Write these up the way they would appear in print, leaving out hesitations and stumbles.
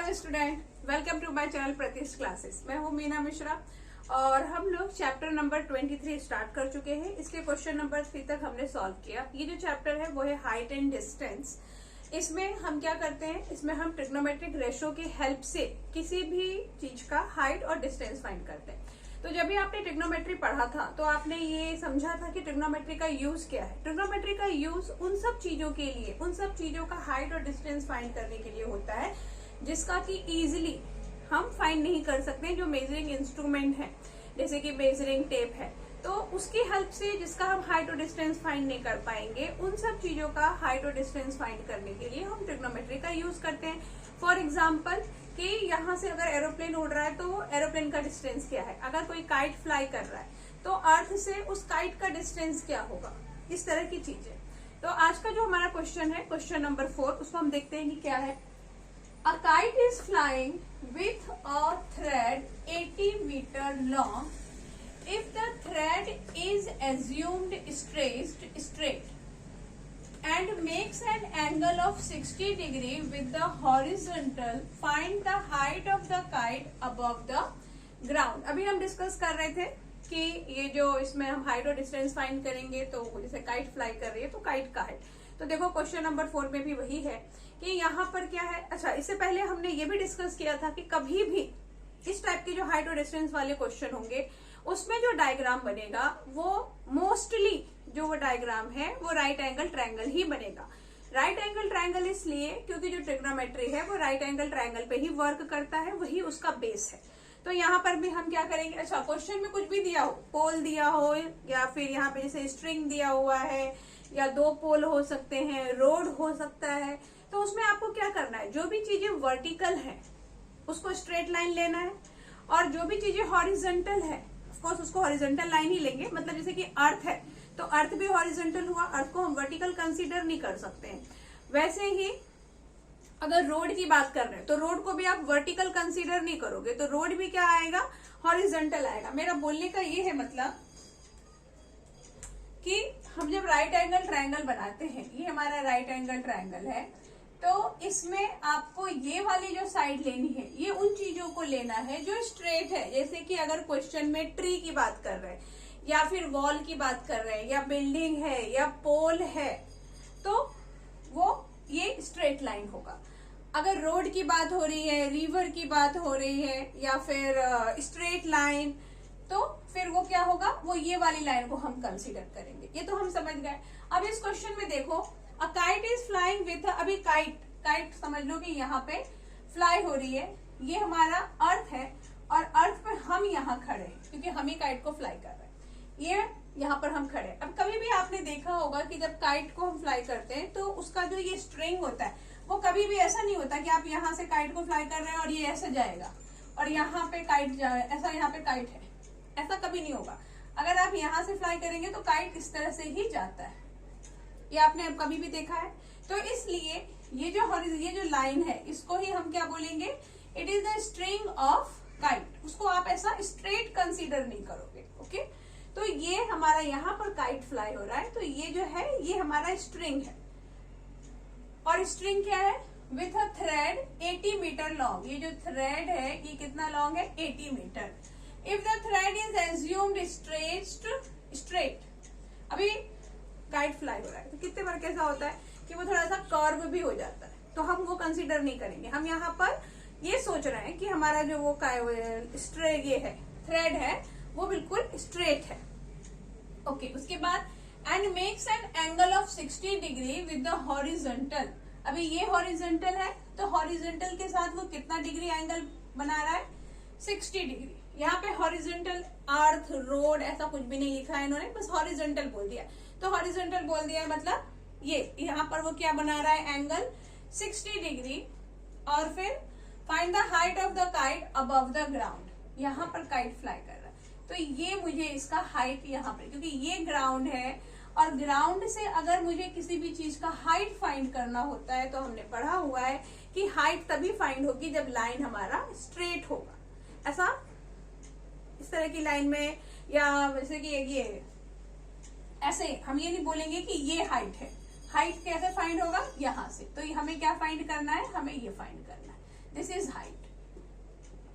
Hello student, welcome to my channel Pratish classes. मैं हूँ मीना मिश्रा और हम लोग चैप्टर नंबर 23 स्टार्ट कर चुके हैं। इसके क्वेश्चन नंबर 3 तक हमने सॉल्व किया। ये जो चैप्टर है वो है हाइट एंड डिस्टेंस। इसमें हम क्या करते हैं, इसमें हम ट्रिग्नोमेट्रिक रेशो की हेल्प से किसी भी चीज का हाइट और डिस्टेंस फाइंड करते हैं। तो जब भी आपने ट्रिग्नोमेट्री पढ़ा था तो आपने ये समझा था कि ट्रिग्नोमेट्री का यूज क्या है। ट्रिग्नोमेट्री का यूज उन सब चीजों के लिए, उन सब चीजों का हाइट और डिस्टेंस फाइंड करने के लिए होता है जिसका कि इजीली हम फाइंड नहीं कर सकते, जो मेजरिंग इंस्ट्रूमेंट है जैसे कि मेजरिंग टेप है, तो उसकी हेल्प से जिसका हम हाइट और डिस्टेंस फाइंड नहीं कर पाएंगे, उन सब चीजों का हाइट और डिस्टेंस फाइंड करने के लिए हम ट्रिग्नोमेट्री का यूज करते हैं। फॉर एग्जाम्पल कि यहाँ से अगर एरोप्लेन उड़ रहा है तो एरोप्लेन का डिस्टेंस क्या है, अगर कोई काइट फ्लाई कर रहा है तो अर्थ से उस काइट का डिस्टेंस क्या होगा, इस तरह की चीजें। तो आज का जो हमारा क्वेश्चन है, क्वेश्चन नंबर 4, उसको हम देखते हैं कि क्या है। A kite is flying with a thread 80 meter long. If the thread is assumed straight and makes an angle of 60 degree with the horizontal, find the height of the kite above the ground. अभी हम discuss कर रहे थे कि ये जो इसमें हम हाइट और डिस्टेंस फाइंड करेंगे, तो जैसे काइट फ्लाई कर रही है तो काइट का हाइट। तो देखो क्वेश्चन नंबर 4 में भी वही है कि यहाँ पर क्या है। अच्छा, इससे पहले हमने ये भी डिस्कस किया था कि कभी भी इस टाइप के जो हाइट और डिस्टेंस वाले क्वेश्चन होंगे उसमें जो डायग्राम बनेगा वो मोस्टली जो वो डायग्राम है वो राइट एंगल ट्रायंगल ही बनेगा। राइट एंगल ट्रायंगल इसलिए क्योंकि जो ट्रिग्नोमेट्री है वो राइट एंगल ट्रायंगल पे ही वर्क करता है, वही उसका बेस है। तो यहाँ पर भी हम क्या करेंगे, अच्छा क्वेश्चन में कुछ भी दिया हो, पोल दिया हो या फिर यहाँ पे जैसे स्ट्रिंग दिया हुआ है या 2 पोल हो सकते हैं, रोड हो सकता है, तो उसमें आपको क्या करना है, जो भी चीजें वर्टिकल हैं उसको स्ट्रेट लाइन लेना है और जो भी चीजें हॉरिजॉन्टल है ऑफकोर्स उसको हॉरिजॉन्टल लाइन ही लेंगे। मतलब जैसे कि अर्थ है तो अर्थ भी हॉरिजॉन्टल हुआ, अर्थ को हम वर्टिकल कंसीडर नहीं कर सकते हैं। वैसे ही अगर रोड की बात कर रहे हैं तो रोड को भी आप वर्टिकल कंसीडर नहीं करोगे, तो रोड भी क्या आएगा, हॉरिजॉन्टल आएगा। मेरा बोलने का ये है मतलब कि हम जब राइट एंगल ट्रायंगल बनाते हैं, ये हमारा राइट एंगल ट्रायंगल है, तो इसमें आपको ये वाली जो साइड लेनी है, ये उन चीजों को लेना है जो स्ट्रेट है। जैसे कि अगर क्वेश्चन में ट्री की बात कर रहे हैं या फिर वॉल की बात कर रहे हैं या बिल्डिंग है या पोल है, तो वो ये स्ट्रेट लाइन होगा। अगर रोड की बात हो रही है, रिवर की बात हो रही है या फिर स्ट्रेट लाइन, तो फिर वो क्या होगा, वो ये वाली लाइन को हम कंसीडर करेंगे। ये तो हम समझ गए। अब इस क्वेश्चन में देखो, a kite is flying with, अभी काइट समझ लो कि यहाँ पे फ्लाई हो रही है, ये हमारा अर्थ है और अर्थ पे हम यहाँ खड़े हैं क्योंकि हम ही काइट को फ्लाई कर रहे हैं, ये यहाँ पर हम खड़े हैं। अब कभी भी आपने देखा होगा कि जब काइट को हम फ्लाई करते हैं तो उसका जो ये स्ट्रिंग होता है वो कभी भी ऐसा नहीं होता कि आप यहाँ से काइट को फ्लाई कर रहे हैं और ये ऐसे जाएगा और यहाँ पे काइट जाए, ऐसा यहाँ पे काइट है, ऐसा कभी नहीं होगा। अगर आप यहाँ से फ्लाई करेंगे तो काइट इस तरह से ही जाता है, ये आपने अब कभी भी देखा है। तो इसलिए ये जो लाइन है इसको ही हम क्या बोलेंगे, it is the string of kite. उसको आप ऐसा स्ट्रेट कंसीडर नहीं करोगे, ओके। तो ये हमारा यहाँ पर काइट फ्लाई हो रहा है, तो ये जो है ये हमारा स्ट्रिंग है और स्ट्रिंग क्या है, with a thread 80 metre long. ये जो थ्रेड है ये कितना लॉन्ग है, 80 metre. If the thread is assumed straight, अभी काइट फ्लाई हो रहा है तो कितने बार कैसा होता है कि वो थोड़ा सा कर्व भी हो जाता है, तो हम वो कंसीडर नहीं करेंगे। हम यहाँ पर ये सोच रहे हैं कि हमारा जो वो स्ट्रेट ये है, थ्रेड है, वो बिल्कुल स्ट्रेट है, ओके। उसके बाद and makes an angle of 60 degree with the horizontal. अभी ये हॉरिजॉन्टल है तो हॉरिजॉन्टल के साथ वो कितना डिग्री एंगल बना रहा है, 60 डिग्री। यहाँ पे हॉरिजॉन्टल अर्थ रोड ऐसा कुछ भी नहीं लिखा है इन्होंने, बस हॉरिजॉन्टल बोल दिया। तो हॉरिजॉन्टल बोल दिया मतलब ये यहाँ पर वो क्या बना रहा है, एंगल 60 डिग्री। और फिर find the height of the kite above the ground, यहाँ पर काइट फ्लाई कर रहा है तो ये मुझे इसका हाइट यहाँ पर, क्योंकि ये ग्राउंड है और ग्राउंड से अगर मुझे किसी भी चीज का हाइट फाइंड करना होता है तो हमने पढ़ा हुआ है कि हाइट तभी फाइंड होगी जब लाइन हमारा स्ट्रेट होगा। ऐसा इस तरह की लाइन में, या वैसे कि ये ऐसे हम ये नहीं बोलेंगे कि ये हाइट है। हाइट कैसे फाइंड होगा, यहाँ से। तो हमें क्या फाइंड करना है, हमें ये फाइंड करना है। दिस इज हाइट,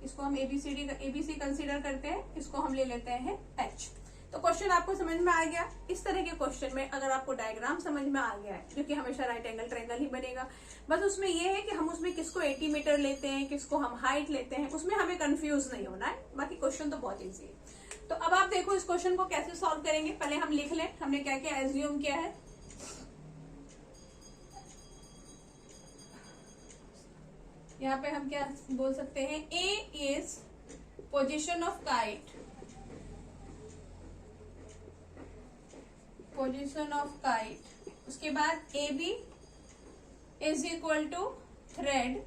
इसको हम एबीसी कंसीडर करते हैं, इसको हम ले लेते हैं एच। तो क्वेश्चन आपको समझ में आ गया। इस तरह के क्वेश्चन में अगर आपको डायग्राम समझ में आ गया है, जो कि हमेशा राइट एंगल ट्रायंगल ही बनेगा, बस उसमें ये है कि हम उसमें किसको 80 मीटर लेते हैं, किसको हम हाइट लेते हैं, उसमें हमें कंफ्यूज नहीं होना है। बाकी क्वेश्चन तो बहुत ईजी है। तो अब आप देखो इस क्वेश्चन को कैसे सॉल्व करेंगे। पहले हम लिख लें हमने क्या क्या एज्यूम किया है। यहाँ पे हम क्या बोल सकते हैं, A is position of kite, position of kite, उसके बाद A B is equal to thread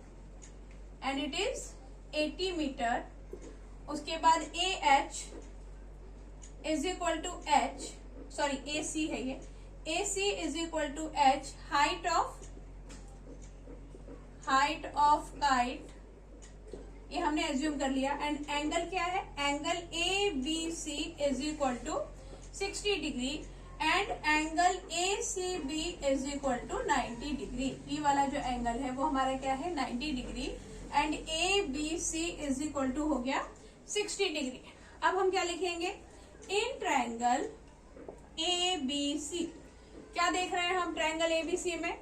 and it is 80 meter, उसके बाद A H is equal to H, sorry A C है ये, A C is equal to H, height of kite, ये हमने assume कर लिया। एंड एंगल क्या है, angle A B C is equal to 60 degree and angle A C B is equal to 90 degree. ये वाला जो एंगल है वो हमारा क्या है, 90 degree and A B C is equal to हो गया 60 डिग्री। अब हम क्या लिखेंगे, इन ट्रायंगल ए बी सी, क्या देख रहे हैं हम ट्रायंगल ए बी सी में,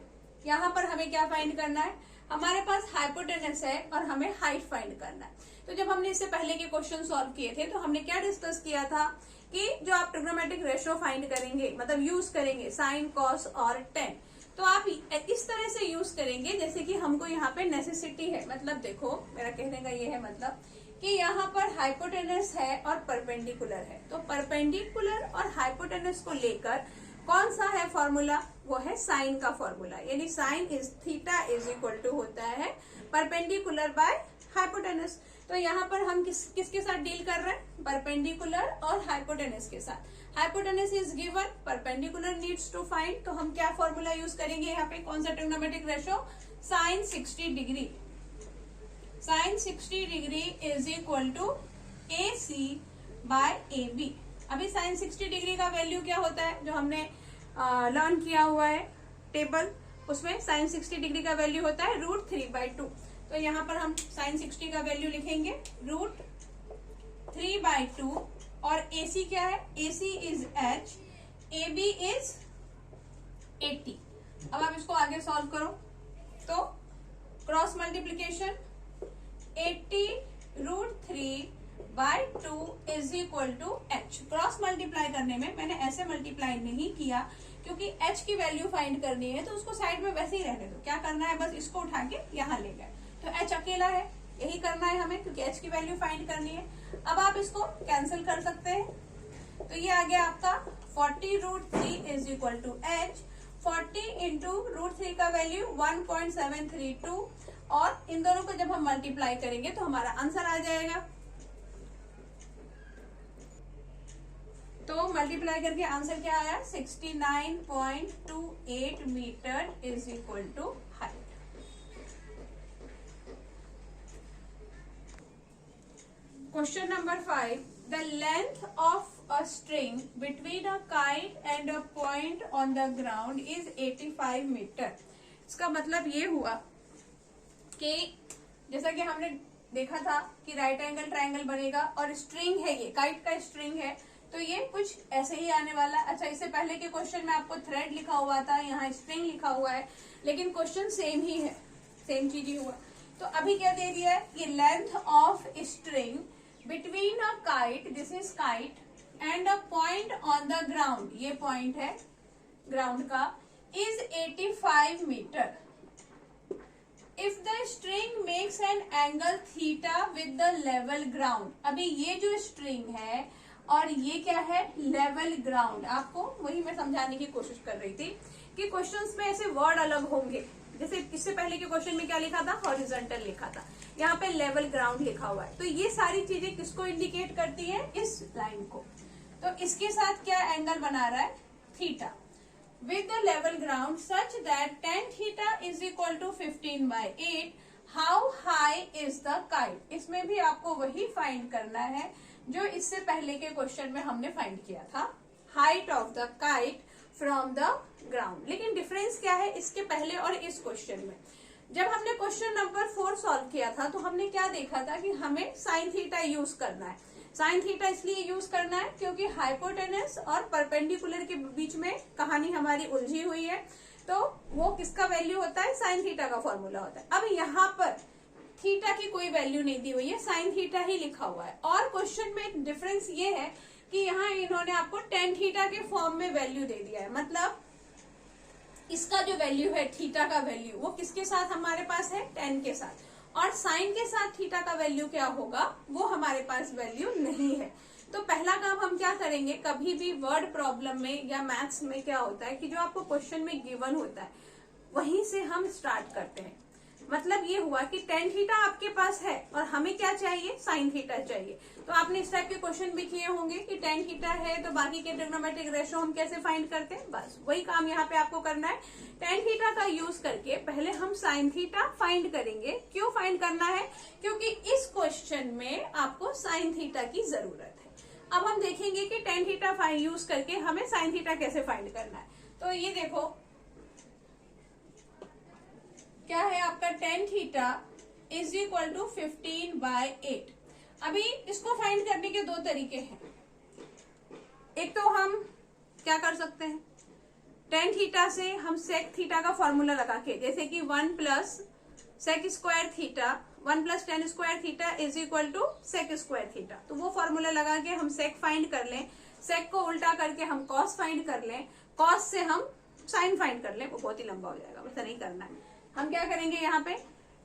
यहाँ पर हमें क्या फाइंड करना है, हमारे पास हाइपोटेनस है और हमें हाइट फाइंड करना है। तो जब हमने इससे पहले के क्वेश्चन सॉल्व किए थे तो हमने क्या डिस्कस किया था कि जो आप ट्रिग्नोमेट्रिक रेशियो फाइंड करेंगे, मतलब यूज करेंगे साइन कॉस और टेन, तो आप इस तरह से यूज करेंगे जैसे कि हमको यहाँ पे नेसेसिटी है। मतलब देखो मेरा कहने का ये है मतलब कि यहाँ पर हाइपोटेनस है और परपेंडिकुलर है, तो परपेंडिकुलर और हाइपोटेनस को लेकर कौन सा है फॉर्मूला, वो है साइन का फॉर्मूला, यानी sine is theta is equal to होता है परपेंडिकुलर बाय हाइपोटेनस। तो यहाँ पर हम किसके साथ डील कर रहे हैं, परपेंडिकुलर और हाइपोटेनस के साथ। Hypotenuse is given, perpendicular needs to find, तो हम क्या फॉर्मूला यूज करेंगे यहाँ पे, कौन सा trigonometric ratio, sine 60 degree, sine 60 degree is equal to A C by A B. अभी साइन 60 डिग्री का वैल्यू क्या होता है, जो हमने लर्न किया हुआ है टेबल, उसमें साइन 60 डिग्री का वैल्यू होता है √3/2। तो यहाँ पर हम साइन 60 का वैल्यू लिखेंगे √3/2 और AC क्या है, AC इज h, AB इज 80। अब आप इसको आगे सॉल्व करो तो cross multiplication 80 √3/2 is equal to h। Cross multiply करने में मैंने ऐसे मल्टीप्लाई नहीं किया क्योंकि h की वैल्यू फाइंड करनी है, तो उसको साइड में वैसे ही रहने दो। क्या करना है, बस इसको उठा के यहाँ ले गए, तो h अकेला है, यही करना है हमें क्योंकि h की वैल्यू फाइंड करनी है। अब आप इसको कैंसिल कर सकते हैं, तो ये आ गया आपका 40 √3 is equal to h। 40 into √3 का वैल्यू 1.732 और इन दोनों को जब हम मल्टीप्लाई करेंगे तो हमारा आंसर आ जाएगा। तो मल्टीप्लाई करके आंसर क्या आया, 69.28 metre is equal to height. Question number 5, the length of a string between a kite and a point on the ground is 85 metre. इसका मतलब ये हुआ कि जैसा कि हमने देखा था कि राइट एंगल ट्रायंगल बनेगा और स्ट्रिंग है, ये काइट का स्ट्रिंग है, तो ये कुछ ऐसे ही आने वाला। अच्छा, इससे पहले के क्वेश्चन में आपको थ्रेड लिखा हुआ था, यहाँ स्ट्रिंग लिखा हुआ है, लेकिन क्वेश्चन सेम ही है, सेम चीज ही हुआ। तो अभी क्या दे दिया है, ये length of string between a kite, this is kite, and a point on the ground, ये पॉइंट है ग्राउंड का, is 85 metre. If the string makes an angle theta with the level ground. अभी ये जो स्ट्रिंग है और ये क्या है, लेवल ग्राउंड। आपको वही मैं समझाने की कोशिश कर रही थी कि क्वेश्चंस में ऐसे वर्ड अलग होंगे, जैसे इससे पहले के क्वेश्चन में क्या लिखा था, हॉरिजॉन्टल लिखा था, यहाँ पे लेवल ग्राउंड लिखा हुआ है। तो ये सारी चीजें किसको इंडिकेट करती है, इस लाइन को। तो इसके साथ क्या एंगल बना रहा है, theta with the level ground such that tan theta is equal to 15/8। How high is the kite. इसमें भी आपको वही फाइंड करना है जो इससे पहले के क्वेश्चन में हमने फाइंड किया था, height of the kite from the ground. लेकिन डिफरेंस क्या है इसके पहले और इस क्वेश्चन में, जब हमने क्वेश्चन नंबर 4 सॉल्व किया था तो हमने क्या देखा था कि हमें साइन थीटा यूज करना है। साइन थीटा इसलिए यूज करना है क्योंकि हाइपोटेनस और परपेंडिकुलर के बीच में कहानी हमारी उलझी हुई है, तो वो किसका वैल्यू होता है, साइन थीटा का फॉर्मूला होता है। अब यहाँ पर थीटा की कोई वैल्यू नहीं दी हुई है, साइन थीटा ही लिखा हुआ है। और क्वेश्चन में डिफरेंस ये है कि यहाँ इन्होंने आपको टेन थीटा के फॉर्म में वैल्यू दे दिया है, मतलब इसका जो वैल्यू है थीटा का वैल्यू वो किसके साथ हमारे पास है, टेन के साथ, और साइन के साथ थीटा का वैल्यू क्या होगा, वो हमारे पास वैल्यू नहीं है। तो पहला काम हम क्या करेंगे, कभी भी वर्ड प्रॉब्लम में या मैथ्स में क्या होता है कि जो आपको क्वेश्चन में गिवन होता है वहीं से हम स्टार्ट करते हैं। मतलब ये हुआ कि टेन थीटा आपके पास है और हमें क्या चाहिए, साइन थीटा चाहिए। तो आपने इस टाइप के क्वेश्चन भी किए होंगे कि टेन थीटा है तो बाकी के ट्रिग्नोमेट्रिक रेशो हम कैसे फाइंड करते हैं, बस वही काम यहाँ पे आपको करना है। टेन थीटा का यूज करके पहले हम साइन थीटा फाइंड करेंगे। क्यों फाइंड करना है, क्योंकि इस क्वेश्चन में आपको साइन थीटा की जरूरत है। अब हम देखेंगे कि टेन थीटा यूज करके हमें साइन थीटा कैसे फाइंड करना है। तो ये देखो क्या है आपका, tan theta is equal to 15/8। अभी इसको फाइंड करने के दो तरीके हैं। एक तो हम क्या कर सकते हैं, टेन थीटा से हम सेक थीटा का फॉर्मूला लगा के, जैसे कि 1 plus sec square theta 1 plus tan square theta is equal to sec square theta, तो वो फॉर्मूला लगा के हम सेक फाइंड कर लें। सेक को उल्टा करके हम कॉस फाइंड कर लें, कॉस से हम साइन फाइंड कर लें, वो बहुत ही लंबा हो जाएगा, वैसा नहीं करना है। हम क्या करेंगे, यहाँ पे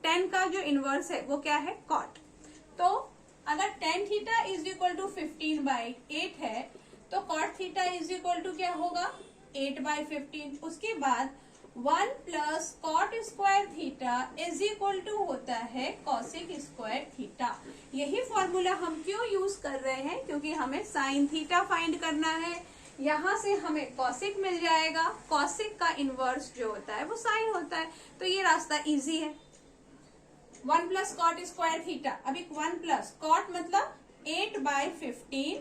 टेन का जो इनवर्स है वो क्या है, कॉट। तो अगर tan theta is equal to 15/8 है तो cot theta is equal to क्या होगा, 8/15। उसके बाद 1 plus cot square theta is equal to होता है कॉसिक स्क्वायर थीटा। यही फॉर्मूला हम क्यों यूज कर रहे हैं, क्योंकि हमें साइन थीटा फाइंड करना है। यहाँ से हमें कॉसिक मिल जाएगा, कॉसिक का इनवर्स जो होता है वो साइन होता है, तो ये रास्ता इजी है। 1 प्लस कॉट स्क्वायर थीटा, अभी 1 प्लस कॉट मतलब 8/15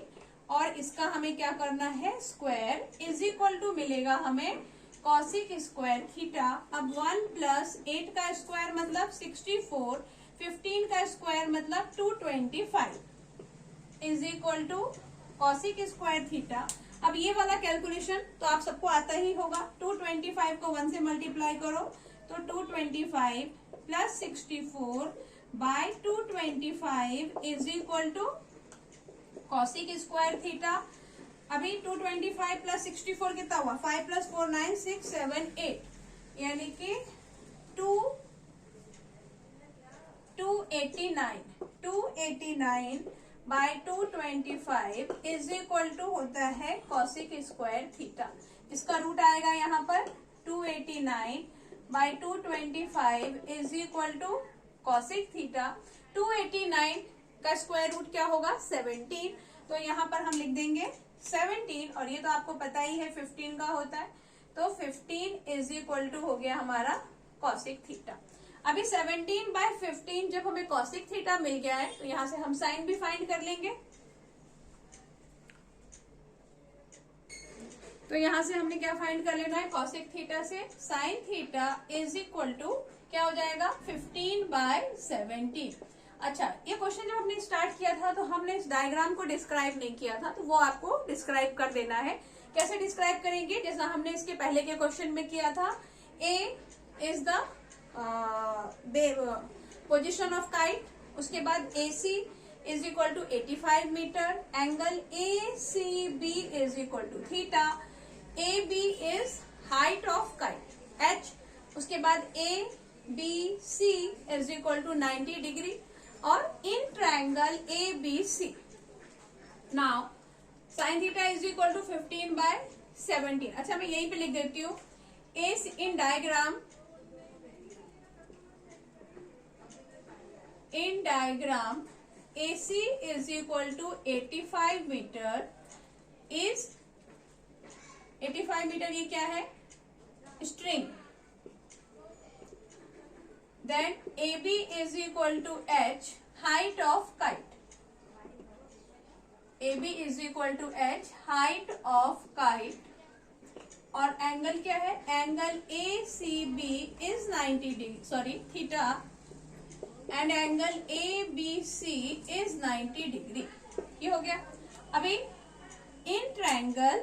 और इसका हमें क्या करना है, स्क्वायर इज इक्वल टू मिलेगा हमें कॉसिक स्क्वायर थीटा। अब 1 प्लस 8 का स्क्वायर मतलब 64, 15 का स्क्वायर मतलब 225 is equal to cosec square theta. अब ये वाला कैलकुलेशन तो आप सबको आता ही होगा, 225 को 1 से मल्टीप्लाई करो तो 225 plus 64/225 is equal to cosec square theta. अभी 225 प्लस 64 कितना हुआ, 5 प्लस 4 9 6 7 8, यानी कि 289/225 इज इक्वल टू होता है कॉसिक स्क्वायर थीटा। इसका रूट आएगा यहाँ पर 289/225 is equal to cosec theta. 289 का स्क्वायर रूट क्या होगा, 17, तो यहाँ पर हम लिख देंगे 17, और ये तो आपको पता ही है 15 का होता है, तो 15 इज इक्वल टू हो गया हमारा कॉसिक थीटा। अभी 17/15 जब हमें कॉसिक थीटा मिल गया है तो यहाँ से हम साइन भी फाइंड कर लेंगे। तो यहाँ से हमने क्या फाइंड कर लेना है, कॉसिक थीटा से sine theta is equal to क्या हो जाएगा, 15/17। अच्छा, ये क्वेश्चन जब हमने स्टार्ट किया था तो हमने इस डायग्राम को डिस्क्राइब नहीं किया था, तो वो आपको डिस्क्राइब कर देना है। कैसे डिस्क्राइब करेंगे, जैसा हमने इसके पहले के क्वेश्चन में किया था। A is the position of kite, उसके बाद AC is equal to 85 meter, angle ACB is equal to theta, AB is height of kite H, उसके बाद ABC is equal to 90 degree, और in triangle ABC now sine theta is equal to 15/17। अच्छा, मैं यहीं पे लिख देती हूँ, in diagram AC is equal to 85 meter, is 85 meter, ये क्या है, string. Then AB is equal to H, height of kite. AB is equal to H, height of kite और एंगल क्या है, angle A C B is 90 degree, sorry theta, and angle A B C is 90 degree. ये हो गया। अभी in triangle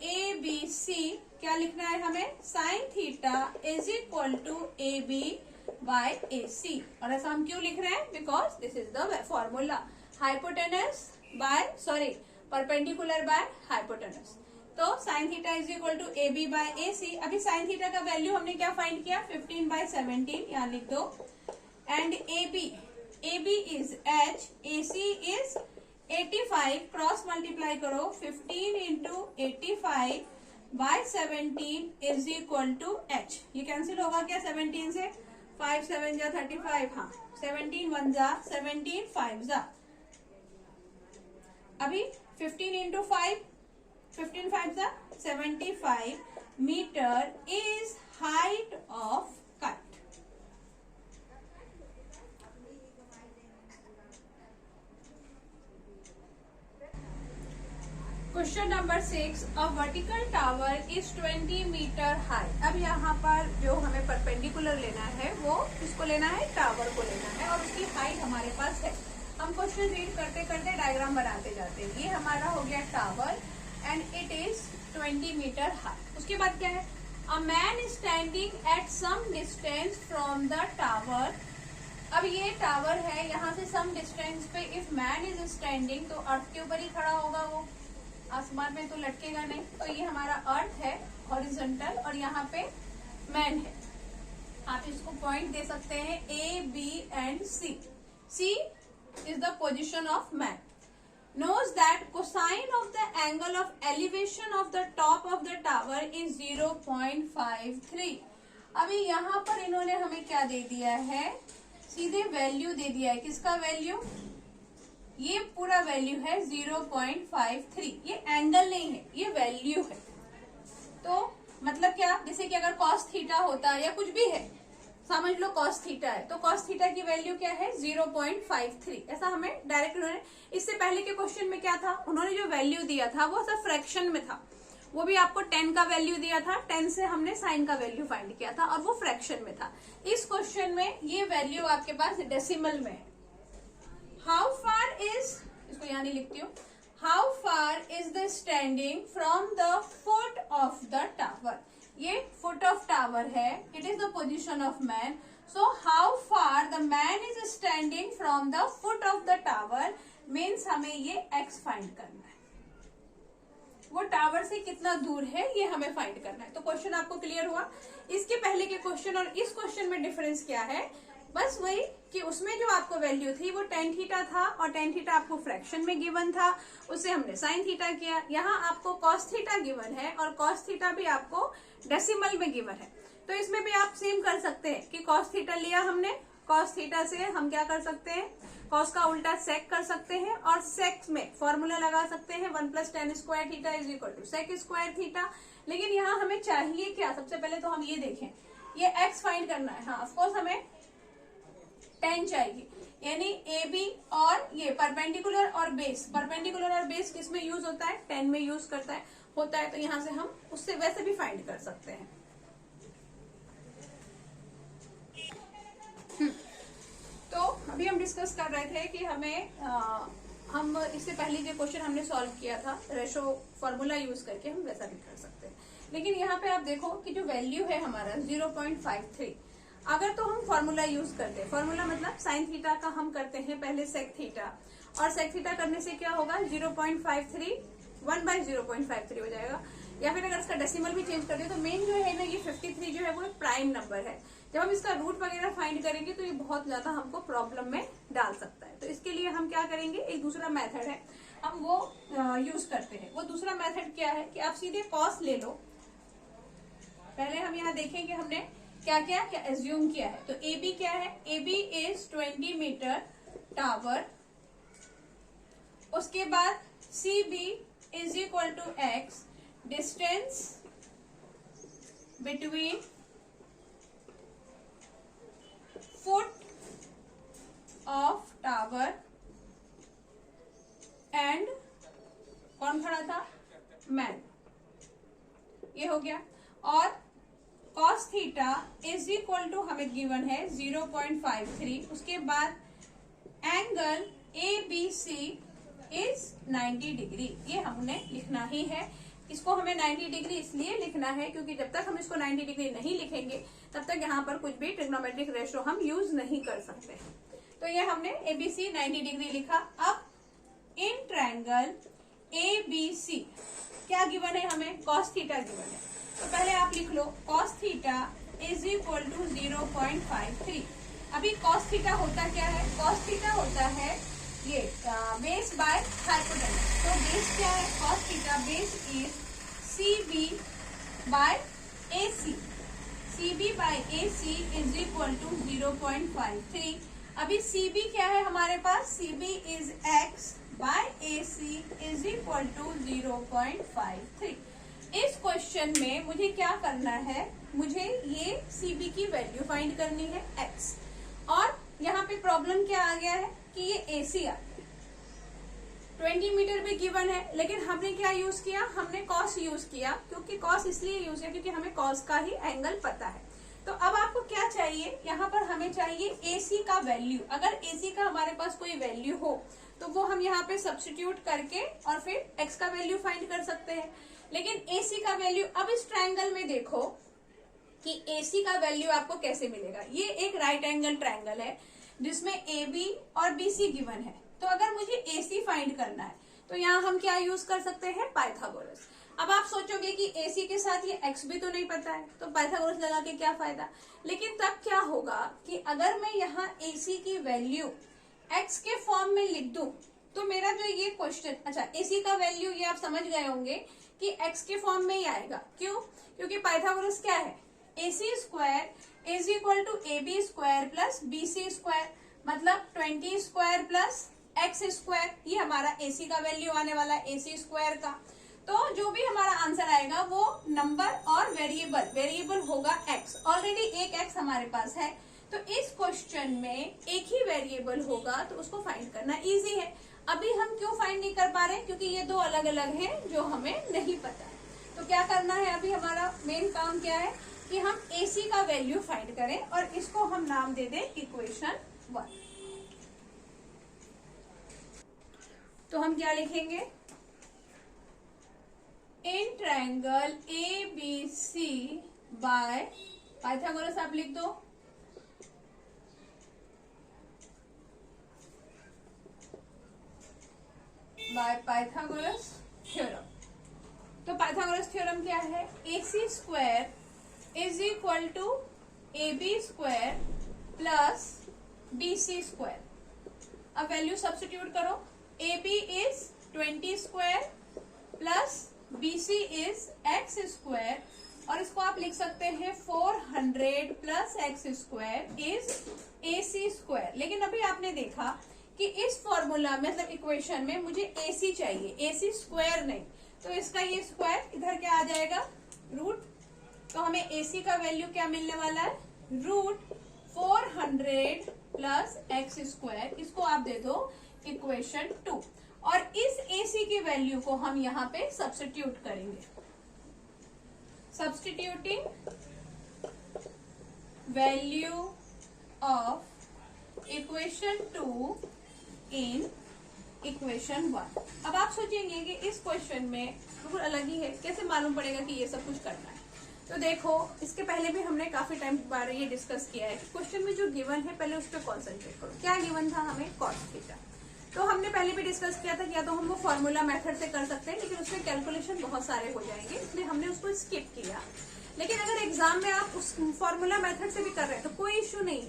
A B सी क्या लिखना है हमें, sine theta is equal to A B by A C. और ऐसा हम क्यों लिख रहे हैं, because this is the formula, hypotenuse by sorry perpendicular by hypotenuse. तो sine theta is equal to A B by A C. अभी sine theta का वैल्यू हमने क्या फाइंड किया, 15/17, यहाँ लिख दो। And A B is H, A C is 85, cross multiply करो, 15 into 85/17 is equal to H. ये कैंसिल होगा क्या 17 से, 5 7 जा 35, हाँ 17 1 जा 17 5 जा। अभी 15 इंटू 5, 15 5 जा 75 metre is height of kite. Question number 6, a vertical tower is 20 metre high. अब यहाँ पर जो हमें परपेंडिकुलर लेना है वो किसको लेना है, टावर को लेना है, और उसकी हाइट हमारे पास है। हम क्वेश्चन रीड करते करते डायग्राम बनाते जाते हैं। ये हमारा हो गया tower and it is 20 metre high. उसके बाद क्या है, a man standing at some distance from the tower. अब ये टावर है, यहाँ से सम डिस्टेंस पे इफ मैन इज स्टैंडिंग, तो अर्थ के ऊपर ही खड़ा होगा, वो आसमान में तो लटकेगा नहीं। तो ये हमारा अर्थ है हॉरिजॉन्टल, और यहाँ पे मैन है। आप इसको पॉइंट दे सकते हैं A B and C. C is the position of man. knows that cosine of the angle of elevation of the top of the tower is 0.53। अभी यहाँ पर इन्होंने हमें क्या दे दिया है, सीधे वैल्यू दे दिया है। किसका वैल्यू, ये पूरा वैल्यू है 0.53। ये एंगल नहीं है, ये वैल्यू है। तो मतलब क्या, जैसे कि अगर cos थीटा होता या कुछ भी है, समझ लो cos थीटा है, तो cos थीटा की वैल्यू क्या है 0.53। ऐसा हमें डायरेक्ट उन्होंने, इससे पहले के क्वेश्चन में क्या था, उन्होंने जो वैल्यू दिया था वो सब फ्रैक्शन में था। वो भी आपको 10 का वैल्यू दिया था, 10 से हमने साइन का वैल्यू फाइंड किया था, और वो फ्रैक्शन में था। इस क्वेश्चन में ये वैल्यू आपके पास डेसिमल में है। हाउ फार इज, इसको यहाँ नहीं लिखती हूँ, how far is the standing from the foot of the tower. ये फुट ऑफ टावर है, it is the position of man. So how far the man is standing from the foot of the tower means हमें ये x find करना है, वो tower से कितना दूर है ये हमें फाइंड करना है। तो क्वेश्चन आपको क्लियर हुआ। इसके पहले के क्वेश्चन और इस क्वेश्चन में डिफरेंस क्या है, बस वही कि उसमें जो आपको वैल्यू थी वो tan थीटा था, और tan थीटा आपको फ्रैक्शन में गिवन था, उससे हमने sin थीटा किया। यहाँ आपको cos थीटा गिवन है, और cos थीटा भी आपको डेसिमल में गिवन है। तो इसमें भी आप सेम कर सकते हैं कि cos थीटा लिया हमने, cos थीटा से हम क्या कर सकते हैं, cos का उल्टा sec कर सकते हैं, और sec में फॉर्मूला लगा सकते हैं 1 + tan square theta is equal to sec square theta. लेकिन यहाँ हमें चाहिए क्या, सबसे पहले तो हम ये देखें, ये x फाइंड करना है। हाँ ऑफकोर्स हमें tan चाहिए, यानी ए बी और ये परपेंडिकुलर और बेस। परपेंडिकुलर और बेस किस में यूज होता है, tan में यूज होता है। तो यहाँ से हम उससे वैसे भी फाइंड कर सकते हैं। तो अभी हम डिस्कस कर रहे थे कि हम इससे पहले जो क्वेश्चन हमने सॉल्व किया था रेशो फॉर्मूला यूज करके हम वैसा भी कर सकते हैं। लेकिन यहाँ पे आप देखो कि जो वैल्यू है हमारा 0.53, अगर तो हम फॉर्मूला यूज करते हैं, फॉर्मूला मतलब साइन थीटा का हम करते हैं पहले सेक थीटा, और सेक थीटा करने से क्या होगा 0.53 1/0.53 हो जाएगा। या फिर अगर इसका डेसिमल भी चेंज कर दे तो मेन जो है ना ये 53 जो है वो एक प्राइम नंबर है। जब हम इसका रूट वगैरह फाइंड करेंगे तो ये बहुत ज्यादा हमको प्रॉब्लम में डाल सकता है। तो इसके लिए हम क्या करेंगे, एक दूसरा मेथड है, हम वो यूज करते हैं। वो दूसरा मेथड क्या है कि आप सीधे कॉस ले लो। पहले हम यहाँ देखेंगे हमने क्या क्या क्या एज्यूम किया है। तो ए बी क्या है, A B is 20 metre tower. उसके बाद C B is equal to x, distance between foot of tower and कौन खड़ा था? मैन। ये हो गया। और cos थीटा इज इक्वल टू हमें गिवन है 0.53। उसके बाद एंगल ABC इज 90 डिग्री। ये हमने लिखना ही है। इसको हमें 90 डिग्री इसलिए लिखना है क्योंकि जब तक हम इसको 90 डिग्री नहीं लिखेंगे तब तक यहाँ पर कुछ भी ट्रिग्नोमेट्रिक रेशो हम यूज नहीं कर सकते। तो ये हमने ABC 90 डिग्री लिखा। अब इन ट्रायंगल ABC क्या गिवन है हमें? cos थीटा गिवन है। तो पहले आप लिख लो cos थीटा इज इक्वल टू 0.53। अभी cos थीटा होता क्या है? cos थीटा होता है ये बेस बाय हाइपोटेनस। तो बेस क्या है? cos थीटा base is CB by AC। CB by AC is equal to 0.53। अभी CB क्या है हमारे पास? CB is x by AC is equal to 0.53। इस क्वेश्चन में मुझे क्या करना है? मुझे ये CB की वैल्यू फाइंड करनी है x। और यहाँ पे प्रॉब्लम क्या आ गया है कि ये AC आ गया। 20 मीटर भी गिवन है, लेकिन हमने क्या यूज किया? हमने cos यूज किया। क्योंकि cos इसलिए यूज किया क्योंकि हमें cos का ही एंगल पता है। तो अब आपको क्या चाहिए? यहाँ पर हमें चाहिए AC का वैल्यू। अगर AC का हमारे पास कोई वैल्यू हो तो वो हम यहाँ पे सब्स्टिट्यूट करके और फिर x का वैल्यू फाइंड कर सकते हैं। लेकिन AC का वैल्यू, अब इस ट्रायंगल में देखो कि AC का वैल्यू आपको कैसे मिलेगा। ये एक राइट एंगल ट्रायंगल है जिसमें AB और BC गिवन है। तो अगर मुझे AC फाइंड करना है तो यहाँ हम क्या यूज कर सकते हैं? पाइथागोरस। अब आप सोचोगे कि AC के साथ ये x भी तो नहीं पता है, तो पाइथागोरस लगा के क्या फायदा। लेकिन तब क्या होगा कि अगर मैं यहाँ AC की वैल्यू x के फॉर्म में लिख दूं तो मेरा जो ये क्वेश्चन, अच्छा AC का वैल्यू ये आप समझ गए होंगे कि x के फॉर्म में ही आएगा। क्यों? क्योंकि पाइथागोरस क्या है? AC square is equal to AB square plus BC square, मतलब 20 स्क्वायर प्लस x स्क्वायर। ये हमारा AC का वैल्यू आने वाला है AC स्क्वायर का। तो जो भी हमारा आंसर आएगा वो नंबर और वेरिएबल होगा x। ऑलरेडी एक x हमारे पास है, तो इस क्वेश्चन में एक ही वेरिएबल होगा, तो उसको फाइंड करना इजी है। अभी हम क्यों फाइंड नहीं कर पा रहे? क्योंकि ये दो अलग अलग हैं जो हमें नहीं पता है। तो क्या करना है? अभी हमारा मेन काम क्या है कि हम AC का वैल्यू फाइंड करें और इसको हम नाम दे दें इक्वेशन 1। तो हम क्या लिखेंगे? In triangle ABC by Pythagoras आप लिख दो, बाय पाइथागोरस थ्योरम। तो पाइथागोरस थ्योरम क्या है? AC square is equal to AB square plus BC square. अब वैल्यू सब्स्टिट्यूट करो। AB is 20 square plus BC is x square, और इसको आप लिख सकते हैं 400 plus x square is AC square. लेकिन अभी आपने देखा कि इस फॉर्मूला में, मतलब इक्वेशन में, मुझे AC चाहिए, AC स्क्वायर नहीं। तो इसका ये स्क्वायर इधर क्या आ जाएगा? रूट। तो हमें AC का वैल्यू क्या मिलने वाला है? Root 400 plus x square. इसको आप दे दो इक्वेशन 2, और इस AC की वैल्यू को हम यहाँ पे सब्स्टिट्यूट करेंगे। Substituting value of equation 2 in equation 1। अब आप सोचेंगे कि इस क्वेश्चन में बिल्कुल अलग ही है, कैसे मालूम पड़ेगा कि ये सब कुछ करना है। तो देखो, इसके पहले भी हमने काफी टाइम बारे ये डिस्कस किया है कि क्वेश्चन में जो गिवन है पहले उस पर कॉन्सेंट्रेट करो। क्या गिवन था हमें? cos theta. तो हमने पहले भी डिस्कस किया था कि या तो हम वो फॉर्मूला मेथड से कर सकते हैं, लेकिन उसमें कैलकुलेशन बहुत सारे हो जाएंगे, इसलिए हमने उसको स्किप किया। लेकिन अगर एग्जाम में आप उस फॉर्मूला मेथड से भी कर रहे हैं तो कोई इश्यू नहीं,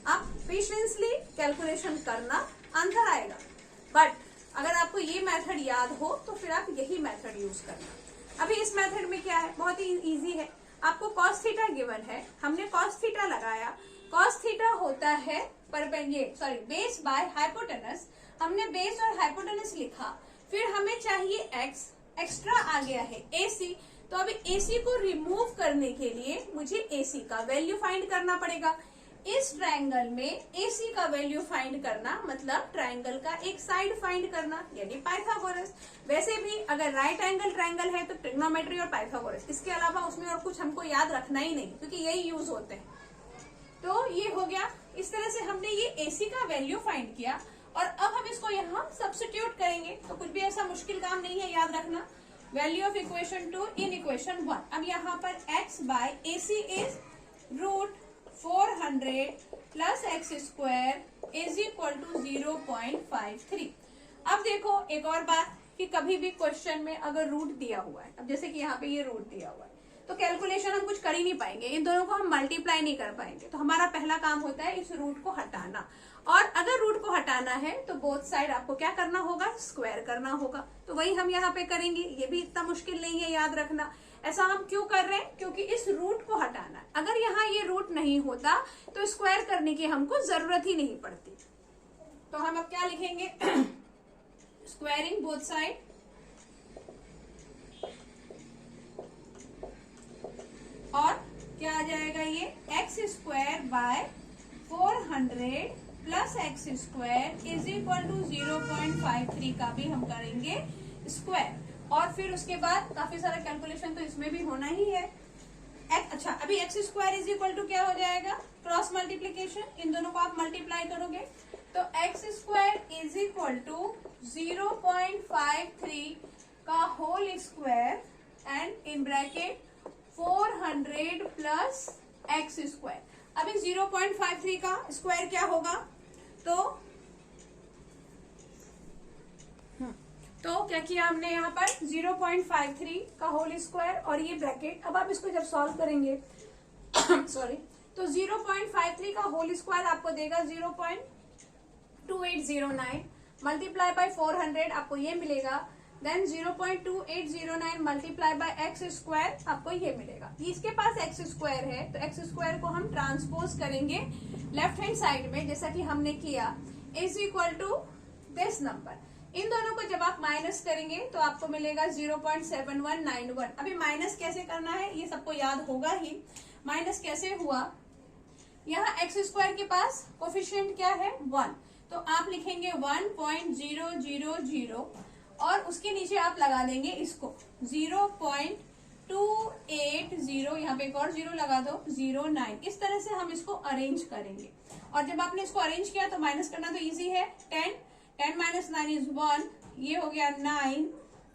आप पेशेंसली कैलकुलेशन करना, आंसर आएगा। बट अगर आपको ये मेथड याद हो तो फिर आप यही मेथड यूज करना। अभी इस मेथड में क्या है? बहुत ही इजी है। आपको cos थीटा गिवन है, हमने cos थीटा लगाया। cos थीटा होता है बेस बाय हाइपोटेनस। हमने बेस और हाइपोटेनस लिखा, फिर हमें चाहिए x, एक्स्ट्रा आ गया है AC। तो अभी AC को रिमूव करने के लिए मुझे AC का वैल्यू फाइंड करना पड़ेगा। इस ट्रायंगल में AC का वैल्यू फाइंड करना मतलब ट्रायंगल का एक साइड फाइंड करना, यानी पाइथागोरस। वैसे भी अगर राइट एंगल ट्रायंगल है तो ट्रिग्नोमेट्री और पाइथागोरस, इसके अलावा उसमें और कुछ हमको याद रखना ही नहीं, क्योंकि यही यूज होते हैं। तो ये हो गया। इस तरह से हमने ये AC का वैल्यू फाइंड किया और अब हम इसको यहाँ सब्स्टिट्यूट करेंगे। तो कुछ भी ऐसा मुश्किल काम नहीं है, याद रखना। Value of equation 2 in equation 1। अब यहाँ पर x by AC is √400 plus x square is equal to 0.53। अब देखो एक और बात कि कभी भी क्वेश्चन में अगर रूट दिया हुआ है, अब जैसे कि यहाँ पे ये रूट दिया हुआ है, तो कैलकुलेशन हम कुछ कर ही नहीं पाएंगे, इन दोनों को हम मल्टीप्लाई नहीं कर पाएंगे। तो हमारा पहला काम होता है इस रूट को हटाना, और अगर रूट को हटाना है तो बोथ साइड आपको क्या करना होगा, स्क्वायर करना होगा। तो वही हम यहाँ पे करेंगे। ये भी इतना मुश्किल नहीं है, याद रखना। ऐसा हम क्यों कर रहे हैं, क्योंकि इस रूट को हटाना है। अगर यहाँ ये रूट नहीं होता तो स्क्वायर करने की हमको जरूरत ही नहीं पड़ती। तो हम अब क्या लिखेंगे, स्क्वायरिंग बोथ साइड, और क्या आ जाएगा ये x square by 400 plus x square is equal to 0.53 का भी हम करेंगे स्क्वायर। और फिर उसके बाद काफी सारा कैलकुलेशन तो इसमें भी होना ही है। अच्छा, अभी x square is equal to क्या हो जाएगा, क्रॉस मल्टीप्लीकेशन, इन दोनों को आप मल्टीप्लाई करोगे तो x square is equal to 0.53 का whole square and in bracket 400 plus x square. अभी 0.53 का स्क्वायर क्या होगा, तो क्या किया हमने यहाँ पर 0.53 का होल स्क्वायर और ये ब्रैकेट। अब आप इसको जब सॉल्व करेंगे सॉरी, तो 0.53 का होल स्क्वायर आपको देगा 0.2809 मल्टीप्लाई बाय 400 आपको ये मिलेगा। Then 0.2809 multiply by x square आपको ये मिलेगा। इसके पास एक्स स्क्वायर है तो एक्स स्क्वायर को हम ट्रांसपोज करेंगे लेफ्ट हैंड साइड में, जैसा कि हमने किया, is equal to this number. इन दोनों को जब आप माइनस करेंगे तो आपको मिलेगा 0.7191। अभी माइनस कैसे करना है ये सबको याद होगा ही। माइनस कैसे हुआ, यहाँ एक्स स्क्वायर के पास कोफिशिएंट क्या है 1, तो आप लिखेंगे 1.000 और उसके नीचे आप लगा देंगे इसको 0.280, यहाँ पे एक और जीरो लगा दो 09। इस तरह से हम इसको अरेंज करेंगे। और जब आपने इसको अरेंज किया तो माइनस करना तो इजी है। 10 माइनस 9 इज 1, ये हो गया 9,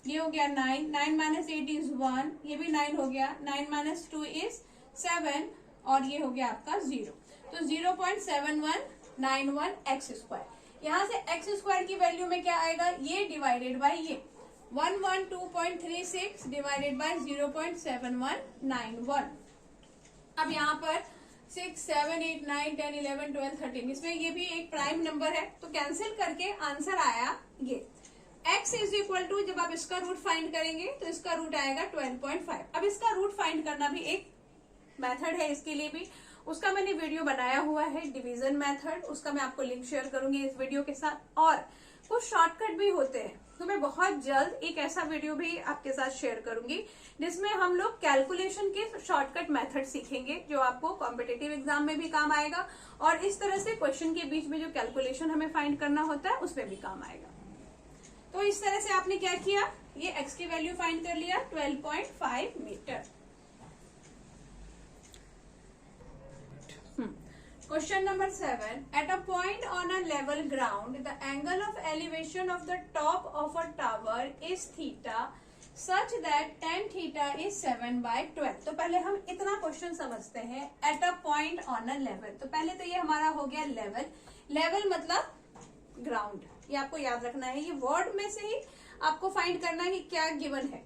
ये हो गया 9, 9 माइनस 8 इज 1, ये भी 9 हो गया, 9 माइनस 2 इज 7 और ये हो गया आपका 0। तो 0.7191 एक्स स्क्वायर। यहाँ से एक्स स्क्वायर की वैल्यू में क्या आएगा, ये डिवाइडेड बाय ये 112.36 डिवाइडेड बाय 0.7191। अब यहाँ पर 6, 7, 8, 9, 10, 11, 12, 13, इसमें ये भी एक प्राइम नंबर है तो कैंसिल करके आंसर आया ये। x इज इक्वल टू, जब आप इसका रूट फाइंड करेंगे तो इसका रूट आएगा 12.5। अब इसका रूट फाइंड करना भी एक मेथड है, इसके लिए भी उसका मैंने वीडियो बनाया हुआ है, डिवीजन मेथड, उसका मैं आपको लिंक शेयर करूंगी इस वीडियो के साथ। और कुछ शॉर्टकट भी होते हैं, तो मैं बहुत जल्द एक ऐसा वीडियो भी आपके साथ शेयर करूंगी जिसमें हम लोग कैलकुलेशन के शॉर्टकट मेथड सीखेंगे, जो आपको कॉम्पिटिटिव एग्जाम में भी काम आएगा और इस तरह से क्वेश्चन के बीच में जो कैलकुलेशन हमें फाइंड करना होता है उसमें भी काम आएगा। तो इस तरह से आपने क्या किया, ये x की वैल्यू फाइंड कर लिया 12.5 metre. Question number 7. At a point on a level ground, the angle of elevation of the top of a tower is theta such that tan theta is 7/12. तो पहले हम इतना क्वेश्चन समझते हैं। At a point on a level, तो पहले तो ये हमारा हो गया लेवल। लेवल मतलब ग्राउंड, ये आपको याद रखना है। ये वर्ड में से ही आपको फाइंड करना है कि क्या गिवन है।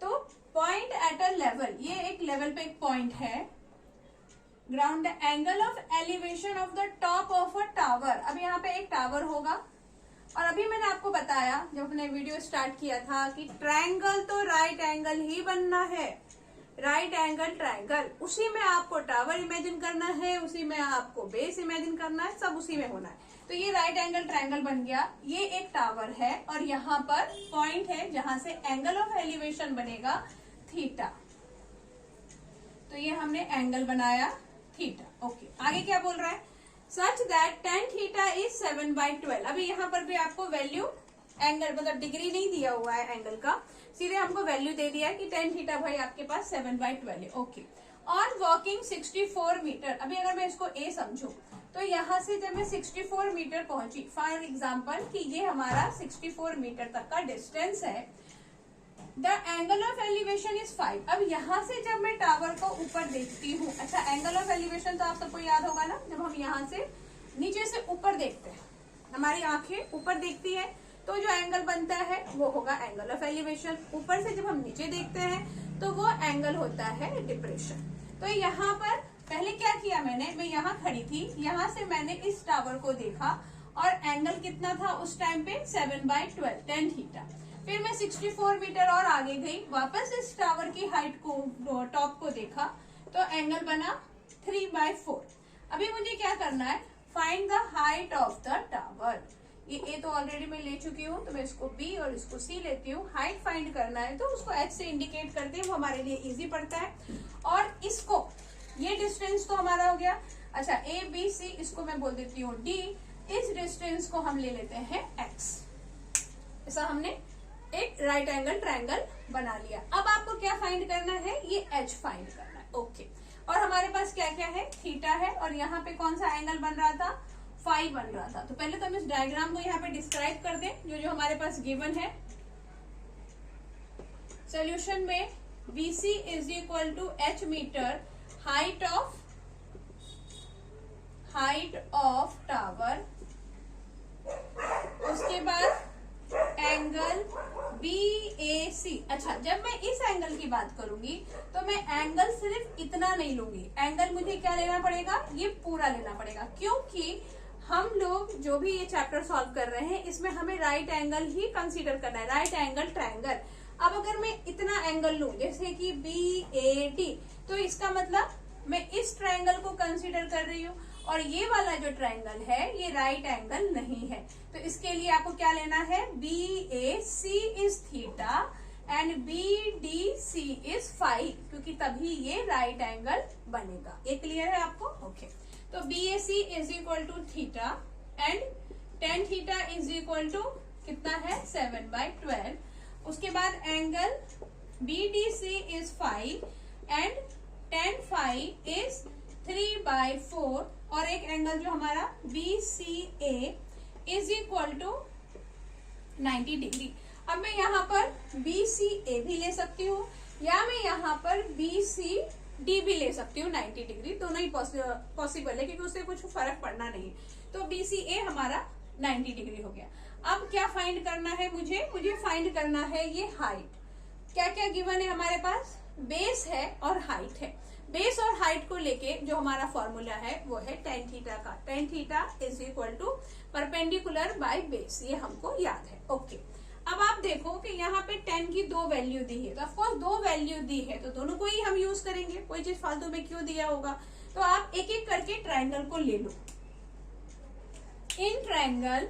तो पॉइंट एट अ लेवल, ये एक लेवल पे एक पॉइंट है। Ground, the angle of elevation of the top of a tower. अब यहाँ पे एक टावर होगा और अभी मैंने आपको बताया जब अपने वीडियो स्टार्ट किया था कि ट्रायंगल तो राइट एंगल ही बनना है, राइट एंगल ट्रायंगल, उसी में आपको टावर इमेजिन करना है, उसी में आपको बेस इमेजिन करना है, सब उसी में होना है। तो ये राइट एंगल ट्रायंगल बन गया। ये एक टावर है और यहाँ पर पॉइंट है जहां से एंगल ऑफ एलिवेशन बनेगा थीटा। तो ये हमने एंगल बनाया थीटा। ओके, आगे क्या बोल रहा है, सच दैट tan थीटा इज 7/12। अभी यहाँ पर भी आपको वैल्यू एंगल मतलब डिग्री नहीं दिया हुआ है एंगल का, सीधे हमको वैल्यू दे दिया है कि tan थीटा भाई आपके पास 7/12 है। Okay, on walking 64 metre. अभी अगर मैं इसको ए समझू तो यहाँ से जब मैं 64 मीटर पहुंची, फॉर एग्जाम्पल कि ये हमारा 64 मीटर तक का डिस्टेंस है, the angle of elevation is 5। अब यहाँ से जब मैं टावर को ऊपर देखती हूँ, अच्छा एंगल ऑफ एलिवेशन तो आप सबको याद होगा ना, जब हम यहाँ से नीचे से ऊपर देखते हैं, हमारी आंखें ऊपर देखती है तो जो एंगल बनता है वो होगा एंगल ऑफ एलिवेशन। ऊपर से जब हम नीचे देखते हैं तो वो एंगल होता है डिप्रेशन। तो यहाँ पर पहले क्या किया मैं यहाँ खड़ी थी, यहाँ से मैंने इस टावर को देखा और एंगल कितना था उस टाइम पे 7/12 tan थीटा। फिर मैं 64 मीटर और आगे गई, वापस इस टावर की हाइट को टॉप को देखा तो एंगल बना 3/4। अभी मुझे क्या करना है, find the height of the tower. ये ए तो ऑलरेडी मैं ले चुकी हूँ, तो मैं इसको बी और इसको सी लेती हूँ। हाइट फाइंड करना है तो उसको एच से इंडिकेट करते हैं, वो हमारे लिए इजी पड़ता है। और इसको, ये डिस्टेंस तो हमारा हो गया। अच्छा ए बी सी, इसको मैं बोल देती हूँ डी। इस डिस्टेंस को हम ले लेते हैं एक्स। ऐसा हमने एक राइट एंगल ट्रायंगल बना लिया। अब आपको क्या फाइंड करना है, ये एच फाइंड करना है। ओके, और हमारे पास क्या क्या है, थीटा है और यहाँ पे कौन सा एंगल बन रहा था, फाई बन रहा था। तो पहले तो हम इस डायग्राम को यहाँ पे डिस्क्राइब कर दें जो जो हमारे पास गिवन है। सोल्यूशन में BC is equal to h metre height of tower, उसके बाद एंगल BAC। अच्छा, जब मैं इस एंगल की बात करूंगी तो मैं एंगल सिर्फ इतना नहीं लूंगी, एंगल मुझे क्या लेना पड़ेगा, ये पूरा लेना पड़ेगा, क्योंकि हम लोग जो भी ये चैप्टर सॉल्व कर रहे हैं इसमें हमें राइट एंगल ही कंसीडर करना है, राइट एंगल ट्रायंगल। अब अगर मैं इतना एंगल लूं जैसे कि BAD, तो इसका मतलब मैं इस ट्रायंगल को कंसीडर कर रही हूँ और ये वाला जो ट्रायंगल है ये राइट एंगल नहीं है। तो इसके लिए आपको क्या लेना है, BAC is theta and BDC is phi, क्योंकि तभी ये राइट एंगल बनेगा। ये क्लियर है आपको? ओके, तो BAC is equal to theta and tan theta is equal to कितना है, 7/12। उसके बाद angle BDC is phi and tan phi is 3/4 और एक एंगल जो हमारा BCA is equal to 90 degree. अब मैं यहाँ पर BCA भी ले सकती हूँ या मैं यहाँ पर BCD भी ले सकती हूँ 90 डिग्री, दोनों ही पॉसिबल है क्योंकि उससे कुछ फर्क पड़ना नहीं। तो BCA हमारा 90 डिग्री हो गया। अब क्या फाइंड करना है मुझे फाइंड करना है ये हाइट। क्या क्या गिवन है हमारे पास, बेस है और हाइट है। बेस और हाइट को लेके जो हमारा फॉर्मूला है वो है tan थीटा का, tan theta is equal to perpendicular by base, ये हमको याद है। ओके, अब आप देखो कि यहाँ पे tan की दो वैल्यू दी है, तो ऑफकोर्स दो वैल्यू दी है तो दोनों को ही हम यूज करेंगे, कोई चीज फालतू में क्यों दिया होगा। तो आप एक एक करके ट्रायंगल को ले लो। इन ट्रायंगल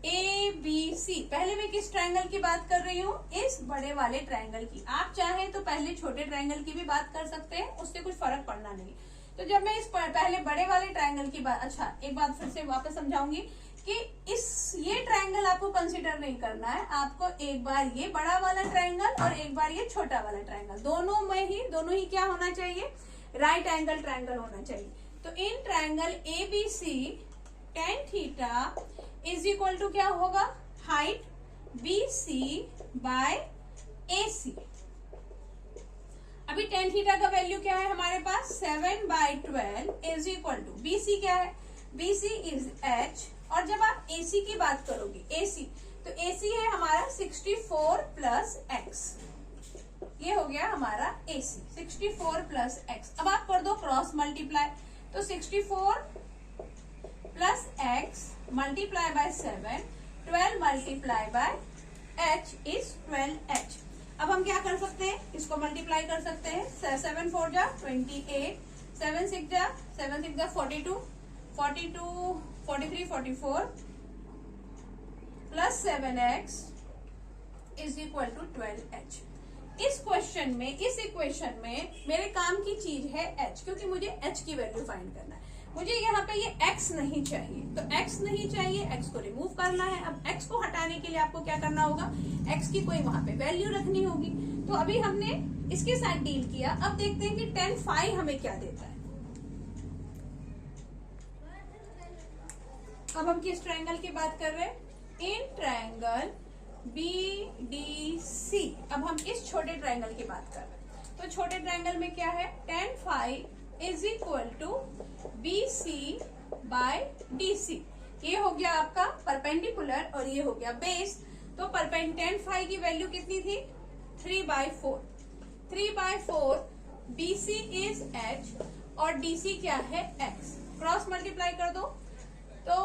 ABC, पहले मैं किस ट्रायंगल की बात कर रही हूँ, इस बड़े वाले ट्रायंगल की। आप चाहें तो पहले छोटे ट्रायंगल की भी बात कर सकते हैं, उससे कुछ फर्क पड़ना नहीं। तो जब मैं इस पहले बड़े वाले ट्रायंगल की बात, अच्छा एक बात फिर से वापस समझाऊंगी कि ये ट्रायंगल आपको कंसीडर नहीं करना है, आपको एक बार ये बड़ा वाला ट्रायंगल और एक बार ये छोटा वाला ट्रायंगल, दोनों ही क्या होना चाहिए, राइट एंगल ट्रायंगल होना चाहिए। तो in triangle ABC tan theta is equal to क्या होगा, हाइट BC बाय AC। अभी tan थीटा का वैल्यू क्या है हमारे पास, 7/12 इज इक्वल टू BC क्या है, BC इज H। और जब आप AC की बात करोगे, AC तो AC है हमारा 64 प्लस X, ये हो गया हमारा AC 64 प्लस X। अब आप कर दो क्रॉस मल्टीप्लाई, तो 64 plus X multiply by 7, 12 multiply by H is 12H। अब हम क्या कर सकते हैं, इसको मल्टीप्लाई कर सकते हैं, 7 4 जा 28, 7 6 जा 42, 43 44 plus 7X is equal to 12H। इस क्वेश्चन में, इस इक्वेशन में मेरे काम की चीज है h, क्योंकि मुझे h की वैल्यू फाइंड करना है। मुझे यहाँ पे ये x नहीं चाहिए, तो x नहीं चाहिए, x को रिमूव करना है। अब x को हटाने के लिए आपको क्या करना होगा, x की कोई वहां पे वैल्यू रखनी होगी। तो अभी हमने इसके साथ डील किया। अब देखते हैं कि tan phi हमें क्या देता है। अब हम किस ट्रायंगल की बात कर रहे हैं, इन ट्रायंगल BDC। अब हम इस छोटे ट्रायंगल की बात कर रहे हैं। तो छोटे ट्रायंगल में क्या है, tan phi is equal to BC by DC। ये हो गया आपका परपेंडिकुलर और ये हो गया बेस। तो tan phi की वैल्यू कितनी थी, 3/4। 3/4 BC इज h और DC क्या है, x। क्रॉस मल्टीप्लाई कर दो तो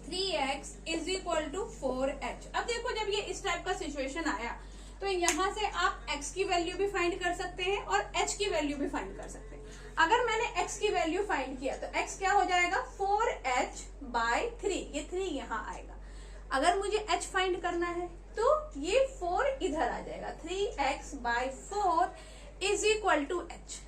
3x is equal to 4h। अब देखो, जब ये इस टाइप का सिचुएशन आया तो यहाँ से आप x की वैल्यू भी फाइंड कर सकते हैं और h की वैल्यू भी फाइंड कर सकते हैं। अगर मैंने x की वैल्यू फाइंड किया तो x क्या हो जाएगा, 4h/3। ये 3 यहाँ आएगा। अगर मुझे h फाइंड करना है तो ये 4 इधर आ जाएगा। 3x/4 is equal to h।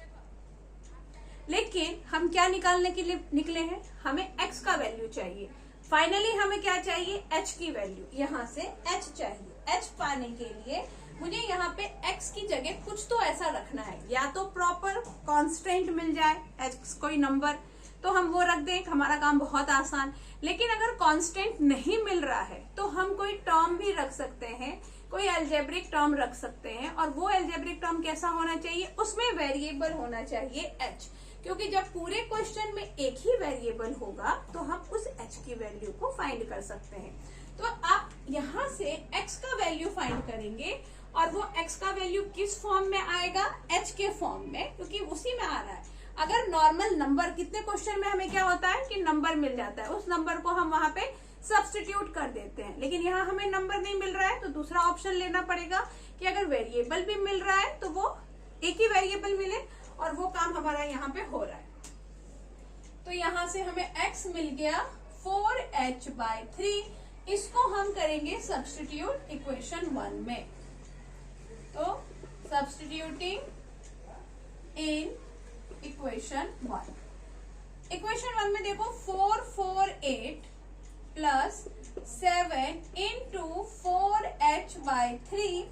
लेकिन हम क्या निकालने के लिए निकले हैं, हमें x का वैल्यू चाहिए। फाइनली हमें क्या चाहिए, h की वैल्यू। यहाँ से h चाहिए। h पाने के लिए मुझे यहाँ पे x की जगह कुछ तो ऐसा रखना है, या तो प्रॉपर कांस्टेंट मिल जाए x कोई नंबर तो हम वो रख दें, हमारा काम बहुत आसान। लेकिन अगर कांस्टेंट नहीं मिल रहा है तो हम कोई टर्म भी रख सकते हैं, कोई अलजेब्रिक टर्म रख सकते हैं। और वो अलजेब्रिक टर्म कैसा होना चाहिए, उसमें वेरिएबल होना चाहिए h, क्योंकि जब पूरे क्वेश्चन में एक ही वेरिएबल होगा तो हम उस h की वैल्यू को फाइंड कर सकते हैं। तो आप यहाँ से x का वैल्यू फाइंड करेंगे और वो x का वैल्यू किस फॉर्म में आएगा, h के फॉर्म में, क्योंकि उसी में आ रहा है। अगर नॉर्मल नंबर, कितने क्वेश्चन में हमें क्या होता है कि नंबर मिल जाता है, उस नंबर को हम वहां पे सब्स्टिट्यूट कर देते हैं। लेकिन यहाँ हमें नंबर नहीं मिल रहा है तो दूसरा ऑप्शन लेना पड़ेगा कि अगर वेरिएबल भी मिल रहा है तो वो एक ही वेरिएबल मिले, और वो काम हमारा यहाँ पे हो रहा है। तो यहाँ से हमें x मिल गया 4h/3। इसको हम करेंगे सब्स्टिट्यूट इक्वेशन 1 में। तो सब्स्टिट्यूटिंग इन इक्वेशन 1। इक्वेशन 1 में देखो 448 plus 7 into 4h/3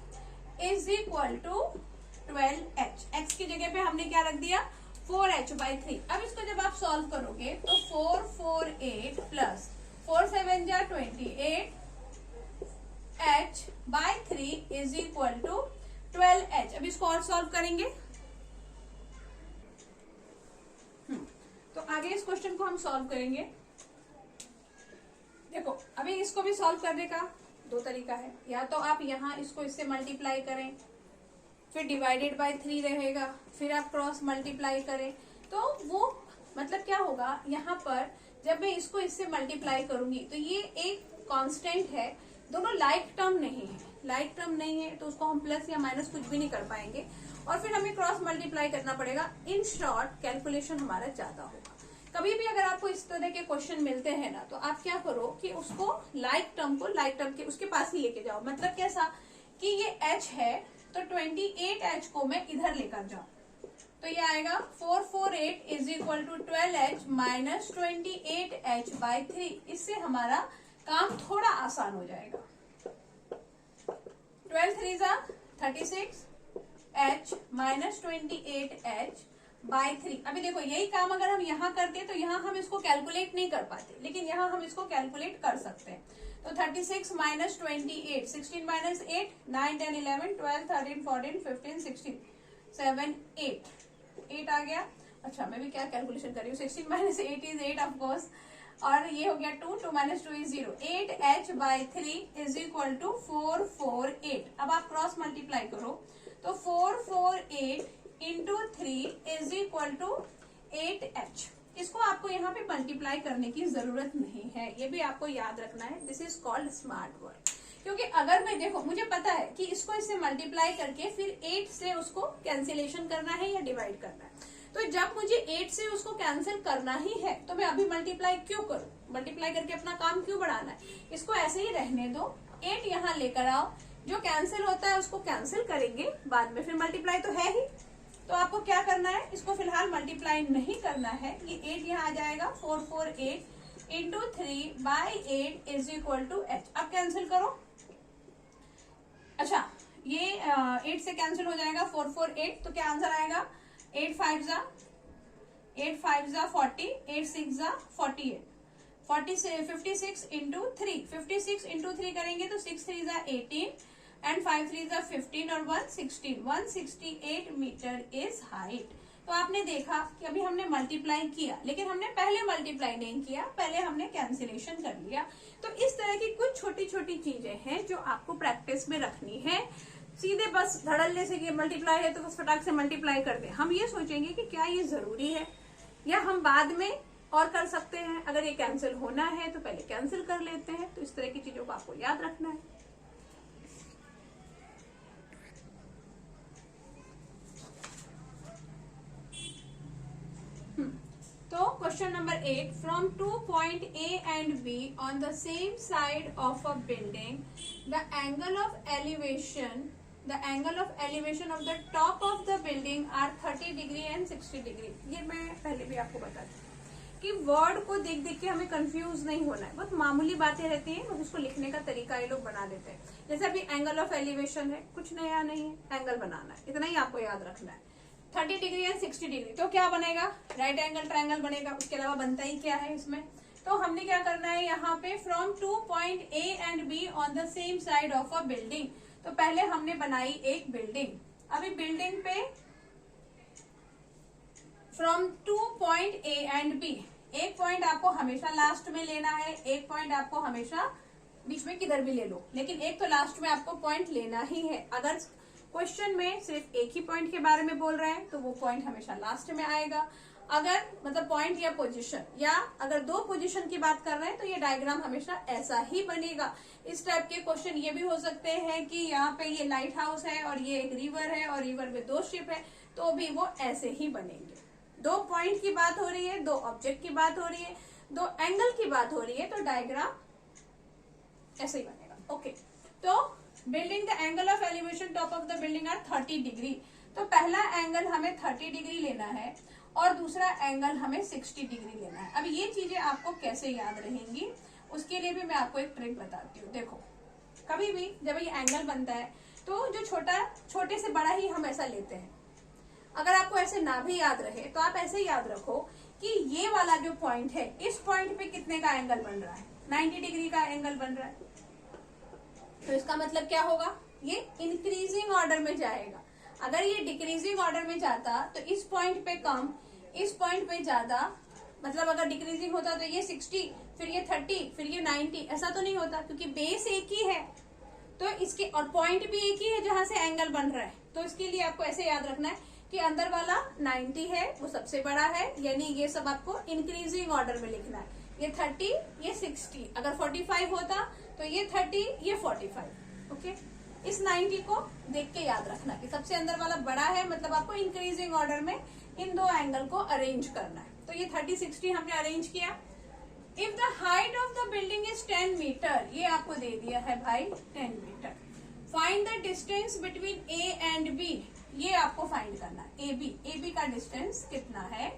is equal to 12h। x की जगह पे हमने क्या रख दिया, 4h/3। अब इसको जब आप सॉल्व करोगे तो 448 प्लस 4 7 जा 28 h/3 is equal to 12h। अब इसको और सॉल्व करेंगे। तो आगे इस क्वेश्चन को हम सॉल्व करेंगे। देखो, अभी इसको भी सॉल्व करने का दो तरीका है। या तो आप यहाँ इसको इससे मल्टीप्लाई करें, फिर डिवाइडेड बाय 3 रहेगा, फिर आप क्रॉस मल्टीप्लाई करें। तो वो मतलब क्या होगा, यहाँ पर जब मैं इसको इससे मल्टीप्लाई करूंगी तो ये एक कांस्टेंट है, दोनों लाइक टर्म नहीं है। लाइक टर्म नहीं है तो उसको हम प्लस या माइनस कुछ भी नहीं कर पाएंगे, और फिर हमें क्रॉस मल्टीप्लाई करना पड़ेगा। इन शॉर्ट कैलकुलेशन हमारा ज्यादा होगा। कभी भी अगर आपको इस तरह के क्वेश्चन मिलते हैं ना, तो आप क्या करो कि उसको लाइक टर्म को लाइक टर्म के उसके पास ही लेके जाओ। मतलब कैसा कि ये h है तो 28h को मैं इधर लेकर जाऊं, तो ये आएगा 448 is equal to 12h minus 28h/3। इससे हमारा काम थोड़ा आसान हो जाएगा। 12 3 जा 36h माइनस 28h/3। अभी देखो, यही काम अगर हम यहाँ करते तो यहाँ हम इसको कैलकुलेट नहीं कर पाते, लेकिन यहाँ हम इसको कैलकुलेट कर सकते हैं। तो 36 माइनस 28, 16 माइनस 8, 9 10 11 12 13 14 15 16 7 8 आ गया। अच्छा, मैं भी क्या कैलकुलेशन कर रही हूँ, 16 माइनस 8 इज 8 ऑफ कोर्स, और ये हो गया 2 minus 2 is 0। 8h/3 is equal to 448। अब आप क्रॉस मल्टीप्लाई करो तो 448 into 3 is equal to 8h। इसको आपको यहाँ पे मल्टीप्लाई करने की जरूरत नहीं है, ये भी आपको याद रखना है। This is called smart work. क्योंकि अगर मैं देखो, मुझे पता है कि इसको इससे मल्टीप्लाई करके फिर 8 से उसको कैंसिलेशन करना है या डिवाइड करना है, तो जब मुझे 8 से उसको कैंसिल करना ही है तो मैं अभी मल्टीप्लाई क्यों करूं, मल्टीप्लाई करके अपना काम क्यों बढ़ाना है। इसको ऐसे ही रहने दो, 8 यहाँ लेकर आओ, जो कैंसिल होता है उसको कैंसिल करेंगे बाद में, फिर मल्टीप्लाई तो है ही। तो आपको क्या करना है, इसको फिलहाल मल्टीप्लाई नहीं करना है। ये 8 यहाँ आ जाएगा, 448 into 3/8 is equal to h। अब कैंसिल करो। अच्छा, ये 8 से कैंसिल हो जाएगा, 448, तो क्या आंसर आएगा, 8 5 जा 40, 8 6 जा 48, 56 इंटू 3, 56 इंटू 3 करेंगे तो 6 3 जा 18 एंड 5 3 जा 15 और 1 16, 168 मीटर इज हाइट। तो आपने देखा कि अभी हमने मल्टीप्लाई किया, लेकिन हमने पहले मल्टीप्लाई नहीं किया, पहले हमने कैंसिलेशन कर लिया। तो इस तरह की कुछ छोटी छोटी चीजें हैं जो आपको प्रैक्टिस में रखनी है। सीधे बस धड़ल्ले से कि मल्टीप्लाई है तो बस फटाक से मल्टीप्लाई कर दे। हम ये सोचेंगे कि क्या ये जरूरी है या हम बाद में और कर सकते हैं। अगर ये कैंसिल होना है तो पहले कैंसिल कर लेते हैं। तो इस तरह की चीजों को आपको याद रखना है। तो question number 8, from 2 point A and B on the same side of a building, the angle of elevation of the top of the building are 30 degree and 60 degree। ये मैं पहले भी आपको बता दी कि वर्ड को देख देख के हमें कंफ्यूज नहीं होना है। बहुत मामूली बातें रहती हैं, बस उसको लिखने का तरीका ये लोग बना देते हैं। जैसे अभी एंगल ऑफ एलिवेशन है, कुछ नया नहीं है, एंगल बनाना है, इतना ही आपको याद रखना है। 30 डिग्री एंड 60 डिग्री तो क्या बनेगा, राइट एंगल ट्रायंगल बनेगा। उसके अलावा बनता ही क्या है इसमें। तो हमने क्या करना है यहाँ पे, from 2 point A and B on the same side of a building. तो पहले हमने बनाई एक बिल्डिंग। अभी बिल्डिंग पे from 2 point A and B, एक पॉइंट आपको हमेशा लास्ट में लेना है, एक पॉइंट आपको हमेशा बीच में किधर भी ले लो, लेकिन एक तो लास्ट में आपको पॉइंट लेना ही है। अगर क्वेश्चन में सिर्फ एक ही पॉइंट के बारे में बोल रहे हैं तो वो पॉइंट हमेशा लास्ट में आएगा। अगर मतलब पॉइंट या पोजीशन, या अगर दो पोजीशन की बात कर रहे हैं तो ये डायग्राम हमेशा ऐसा ही बनेगा। इस टाइप के क्वेश्चन ये भी हो सकते हैं कि यहाँ पे ये लाइट हाउस है और ये एक रिवर है और रिवर में 2 शिप है, तो भी वो ऐसे ही बनेंगे। 2 पॉइंट की बात हो रही है, 2 ऑब्जेक्ट की बात हो रही है, 2 एंगल की बात हो रही है, तो डायग्राम ऐसे ही बनेगा। ओके, तो building the angle of elevation top of the building are 30 degree. तो पहला एंगल हमें 30 डिग्री लेना है और दूसरा एंगल हमें 60 डिग्री लेना है। अब ये चीजें आपको कैसे याद रहेंगी, उसके लिए भी मैं आपको एक ट्रिक बताती हूँ। देखो, कभी भी जब ये एंगल बनता है तो जो छोटे से बड़ा ही हम ऐसा लेते हैं। अगर आपको ऐसे ना भी याद रहे तो आप ऐसे याद रखो कि ये वाला जो पॉइंट है, इस पॉइंट पे कितने का एंगल बन रहा है, 90 डिग्री का एंगल बन रहा है। तो इसका मतलब क्या होगा, ये इंक्रीजिंग ऑर्डर में जाएगा। अगर ये डिक्रीजिंग ऑर्डर में जाता तो इस पॉइंट पे कम, इस पॉइंट पे ज्यादा, मतलब अगर डिक्रीजिंग होता तो ये 60, फिर ये 30, फिर ये 90, ऐसा तो नहीं होता, क्योंकि बेस एक ही है तो इसके, और पॉइंट भी एक ही है जहां से एंगल बन रहा है। तो इसके लिए आपको ऐसे याद रखना है कि अंदर वाला 90 है, वो सबसे बड़ा है, यानी ये सब आपको इंक्रीजिंग ऑर्डर में लिखना है। ये 30, ये 60, अगर 45 होता तो ये 30, ये 45। ओके, इस 90 को देख के याद रखना कि सबसे अंदर वाला बड़ा है, मतलब आपको इंक्रीजिंग ऑर्डर में इन 2 एंगल को अरेंज करना है। तो ये 30 60 हमने अरेंज किया। If the height of the building is 10 metre, ये आपको दे दिया है भाई 10 metre. Find the distance between A and B, ये आपको फाइंड करना है। ए बी का डिस्टेंस कितना है,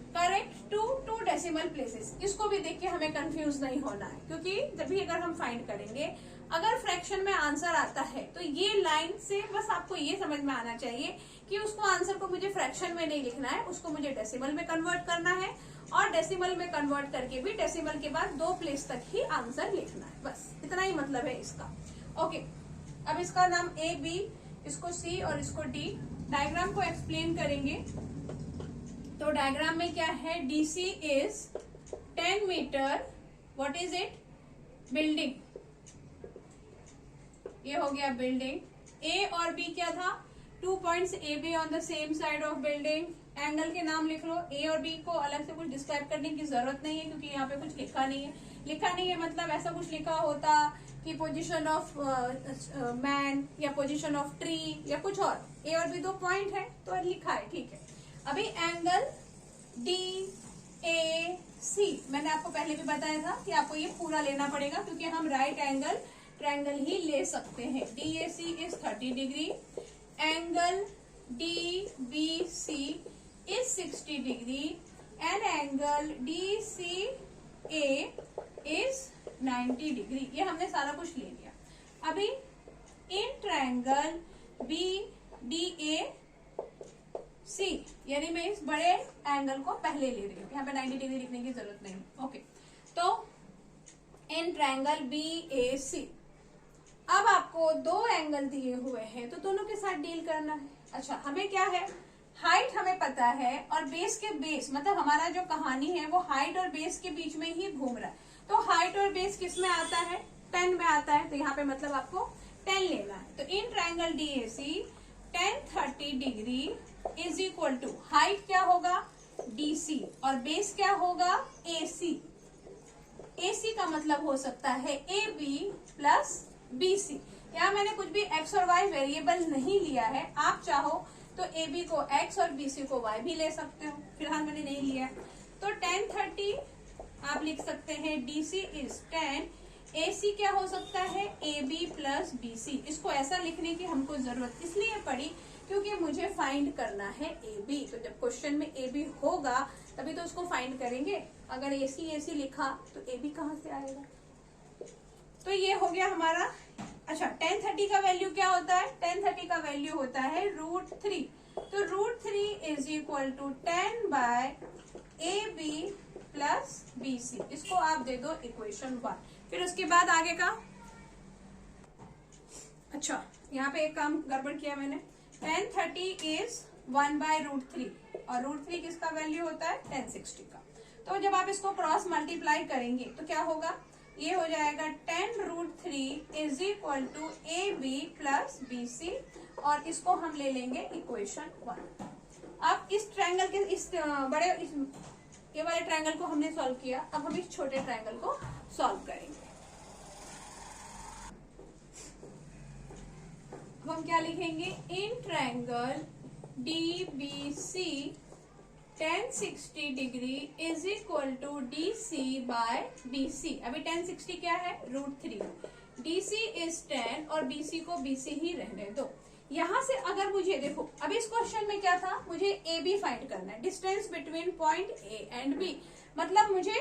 करेक्ट टू डेसिमल प्लेसेस। इसको भी देख के हमें कंफ्यूज नहीं होना है, क्योंकि जब भी अगर हम फाइंड करेंगे, अगर फ्रैक्शन में आंसर आता है तो ये लाइन से बस आपको ये समझ में आना चाहिए कि उसको आंसर को मुझे फ्रैक्शन में नहीं लिखना है, उसको मुझे डेसिमल में कन्वर्ट करना है, और डेसिमल में कन्वर्ट करके भी डेसिमल के बाद 2 प्लेस तक ही आंसर लिखना है। बस इतना ही मतलब है इसका। ओके, अब इसका नाम A B, इसको C और इसको D। डायग्राम को एक्सप्लेन करेंगे। तो डायग्राम में क्या है, DC is 10 metre, what is it, building, ये हो गया बिल्डिंग। A और B क्या था, 2 points A B on the same side of building. Angle के नाम लिख लो। A और B को अलग से कुछ डिस्क्राइब करने की जरूरत नहीं है, क्योंकि यहाँ पे कुछ लिखा नहीं है। लिखा नहीं है मतलब ऐसा कुछ लिखा होता कि पोजीशन ऑफ मैन या पोजीशन ऑफ ट्री या कुछ और। A और B 2 पॉइंट है तो लिखा है, ठीक है। अभी एंगल DAC मैंने आपको पहले भी बताया था कि आपको ये पूरा लेना पड़ेगा, क्योंकि हम राइट एंगल ट्रायंगल ही ले सकते हैं। DAC is 30 degree, angle DBC is 60 degree and angle DCA is 90 degree. ये हमने सारा कुछ ले लिया। अभी इन ट्रायंगल BDAC, यानी मैं इस बड़े एंगल को पहले ले रही हूँ, यहाँ पे 90 डिग्री लिखने की जरूरत नहीं। ओके, तो इन ट्रायंगल BAC अब आपको दो एंगल दिए हुए हैं, तो दोनों के साथ डील करना है। अच्छा, हमें क्या है, हाइट हमें पता है और बेस के बेस, मतलब हमारा जो कहानी है वो हाइट और बेस के बीच में ही घूम रहा है। तो हाइट और बेस किस में आता है, 10 में आता है, तो यहाँ पे मतलब आपको 10 लेना है। तो in triangle DAC tan 30 degree is equal to height क्या होगा DC और बेस क्या होगा AC। AC का मतलब हो सकता है AB प्लस BC। यहाँ मैंने कुछ भी x और y वेरिएबल नहीं लिया है, आप चाहो तो AB को x और BC को y भी ले सकते हो, फिलहाल मैंने नहीं लिया। तो tan 30 आप लिख सकते हैं DC इज tan, AC क्या हो सकता है AB प्लस BC। इसको ऐसा लिखने की हमको जरूरत इसलिए पड़ी क्योंकि मुझे फाइंड करना है AB। तो जब क्वेश्चन में AB होगा तभी तो उसको फाइंड करेंगे। अगर AC लिखा तो AB कहाँ से आएगा। तो ये हो गया हमारा। अच्छा, tan 30 का वैल्यू क्या होता है, tan 30 का वैल्यू होता है √3। तो √3 is equal to 10 by AB plus BC। इसको आप दे दो इक्वेशन 1। फिर उसके बाद आगे का, अच्छा यहाँ पे एक काम गड़बड़ किया मैंने। tan 30 इज 1 बाय √3 और √3 किसका वैल्यू होता है, tan 60 का। तो जब आप इसको क्रॉस मल्टीप्लाई करेंगे तो क्या होगा, ये हो जाएगा tan √3 is equal to AB plus BC और इसको हम ले लेंगे इक्वेशन 1। अब इस ट्रायंगल के ये वाले ट्रायंगल को हमने सॉल्व किया, अब हम इस छोटे ट्रायंगल को सॉल्व करेंगे। अब हम क्या लिखेंगे, in triangle DBC tan 60 degree is equal to DC by BC। अभी tan 60 क्या है, √3, DC इज 10 और BC को BC ही रहने दो। यहां से अगर मुझे देखो, अभी इस क्वेश्चन में क्या था, मुझे AB फाइंड करना है, distance between point A and B। मतलब मुझे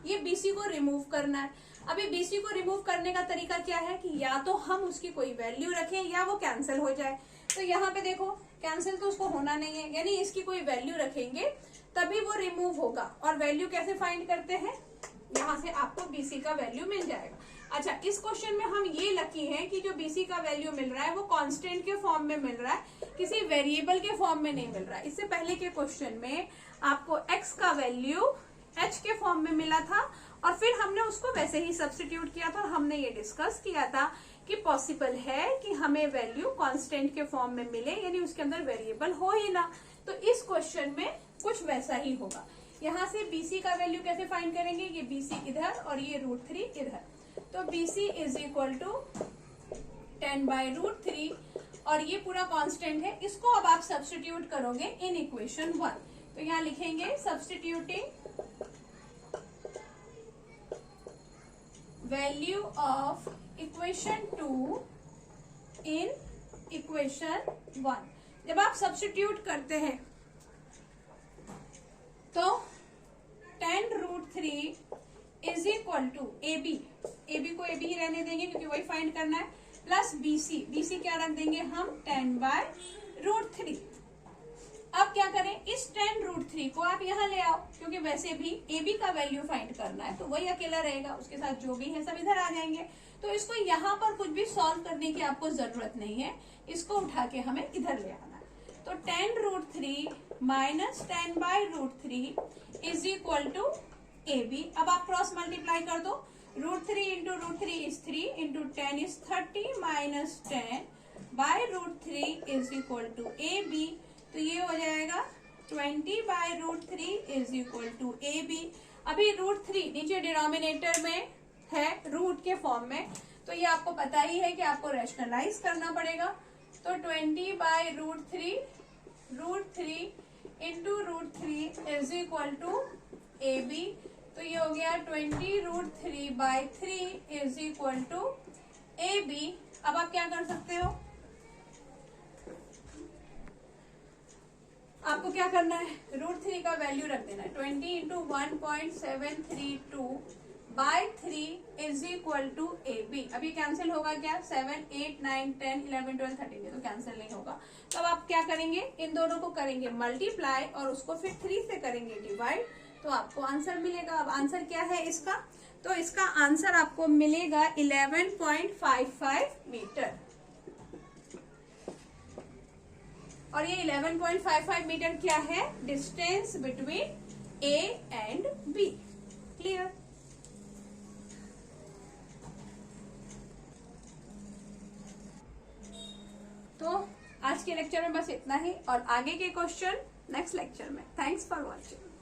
ये BC को रिमूव करना है। अभी BC को रिमूव करने का तरीका क्या है कि या तो हम उसकी कोई वैल्यू रखें या वो कैंसिल हो जाए। तो यहाँ पे देखो, कैंसिल तो उसको होना नहीं है, यानी इसकी कोई वैल्यू रखेंगे तभी वो रिमूव होगा। और वैल्यू कैसे फाइंड करते हैं, यहाँ से आपको BC का वैल्यू मिल जाएगा। अच्छा, इस क्वेश्चन में हम ये लकी हैं कि जो BC का वैल्यू मिल रहा है वो कांस्टेंट के फॉर्म में मिल रहा है, किसी वेरिएबल के फॉर्म में नहीं मिल रहा है। इससे पहले के क्वेश्चन में आपको x का वैल्यू h के फॉर्म में मिला था और फिर हमने उसको वैसे ही सब्स्टिट्यूट किया था और हमने ये डिस्कस किया था कि पॉसिबल है कि हमें वैल्यू कांस्टेंट के फॉर्म में मिले, यानी उसके अंदर वेरिएबल हो ही ना। तो इस क्वेश्चन में कुछ वैसा ही होगा। यहाँ से BC का वैल्यू कैसे फाइंड करेंगे, ये BC इधर और ये √3 इधर। तो BC is equal to 10 by √3 और ये पूरा कांस्टेंट है। इसको अब आप सब्स्टिट्यूट करोगे इन इक्वेशन 1। तो यहाँ लिखेंगे substituting value of equation 2 in equation 1। जब आप सब्स्टिट्यूट करते हैं तो tan √3 is equal to AB को AB ही रहने देंगे क्योंकि वही फाइंड करना है, प्लस BC क्या रख देंगे हम, 10 बाय √3। अब क्या करें, इस tan √3 को आप यहाँ ले आओ क्योंकि वैसे भी AB का वैल्यू फाइंड करना है, तो वही अकेला रहेगा, उसके साथ जो भी है सब इधर आ जाएंगे। तो इसको यहाँ पर कुछ भी सॉल्व करने की आपको जरूरत नहीं है, इसको उठा के हमें इधर ले आना है। तो tan √3 minus 10 by √3 is equal to AB। अब आप क्रॉस मल्टीप्लाई कर दो, √3 into √3 is 3 into 10 is 30 minus 10 by √3 is equal to AB। तो ये हो जाएगा 20 by √3 is equal to AB। अभी √3 नीचे डिनोमिनेटर में है, रूट के फॉर्म में, तो ये आपको पता ही है कि आपको रैशनलाइज करना पड़ेगा। तो 20 by √3 into √3 is equal to AB। तो ये हो गया 20 √3 by 3 is equal to AB, अब आप क्या कर सकते हो, आपको क्या करना है, √3 का वैल्यू रख देना है। 20 into 1.732 by 3 is equal to AB। अब ये कैंसिल होगा क्या, 7, 8, 9, 10, 11, 12, 13, ये तो कैंसिल नहीं होगा। तो अब आप क्या करेंगे, इन दोनों को करेंगे मल्टीप्लाई और उसको फिर 3 से करेंगे डिवाइड, तो आपको आंसर मिलेगा। अब आंसर क्या है इसका, तो इसका आंसर आपको मिलेगा 11.55 मीटर। और ये 11.55 मीटर क्या है, distance between A and B। Clear. तो आज के लेक्चर में बस इतना ही, और आगे के क्वेश्चन नेक्स्ट लेक्चर में। Thanks for watching.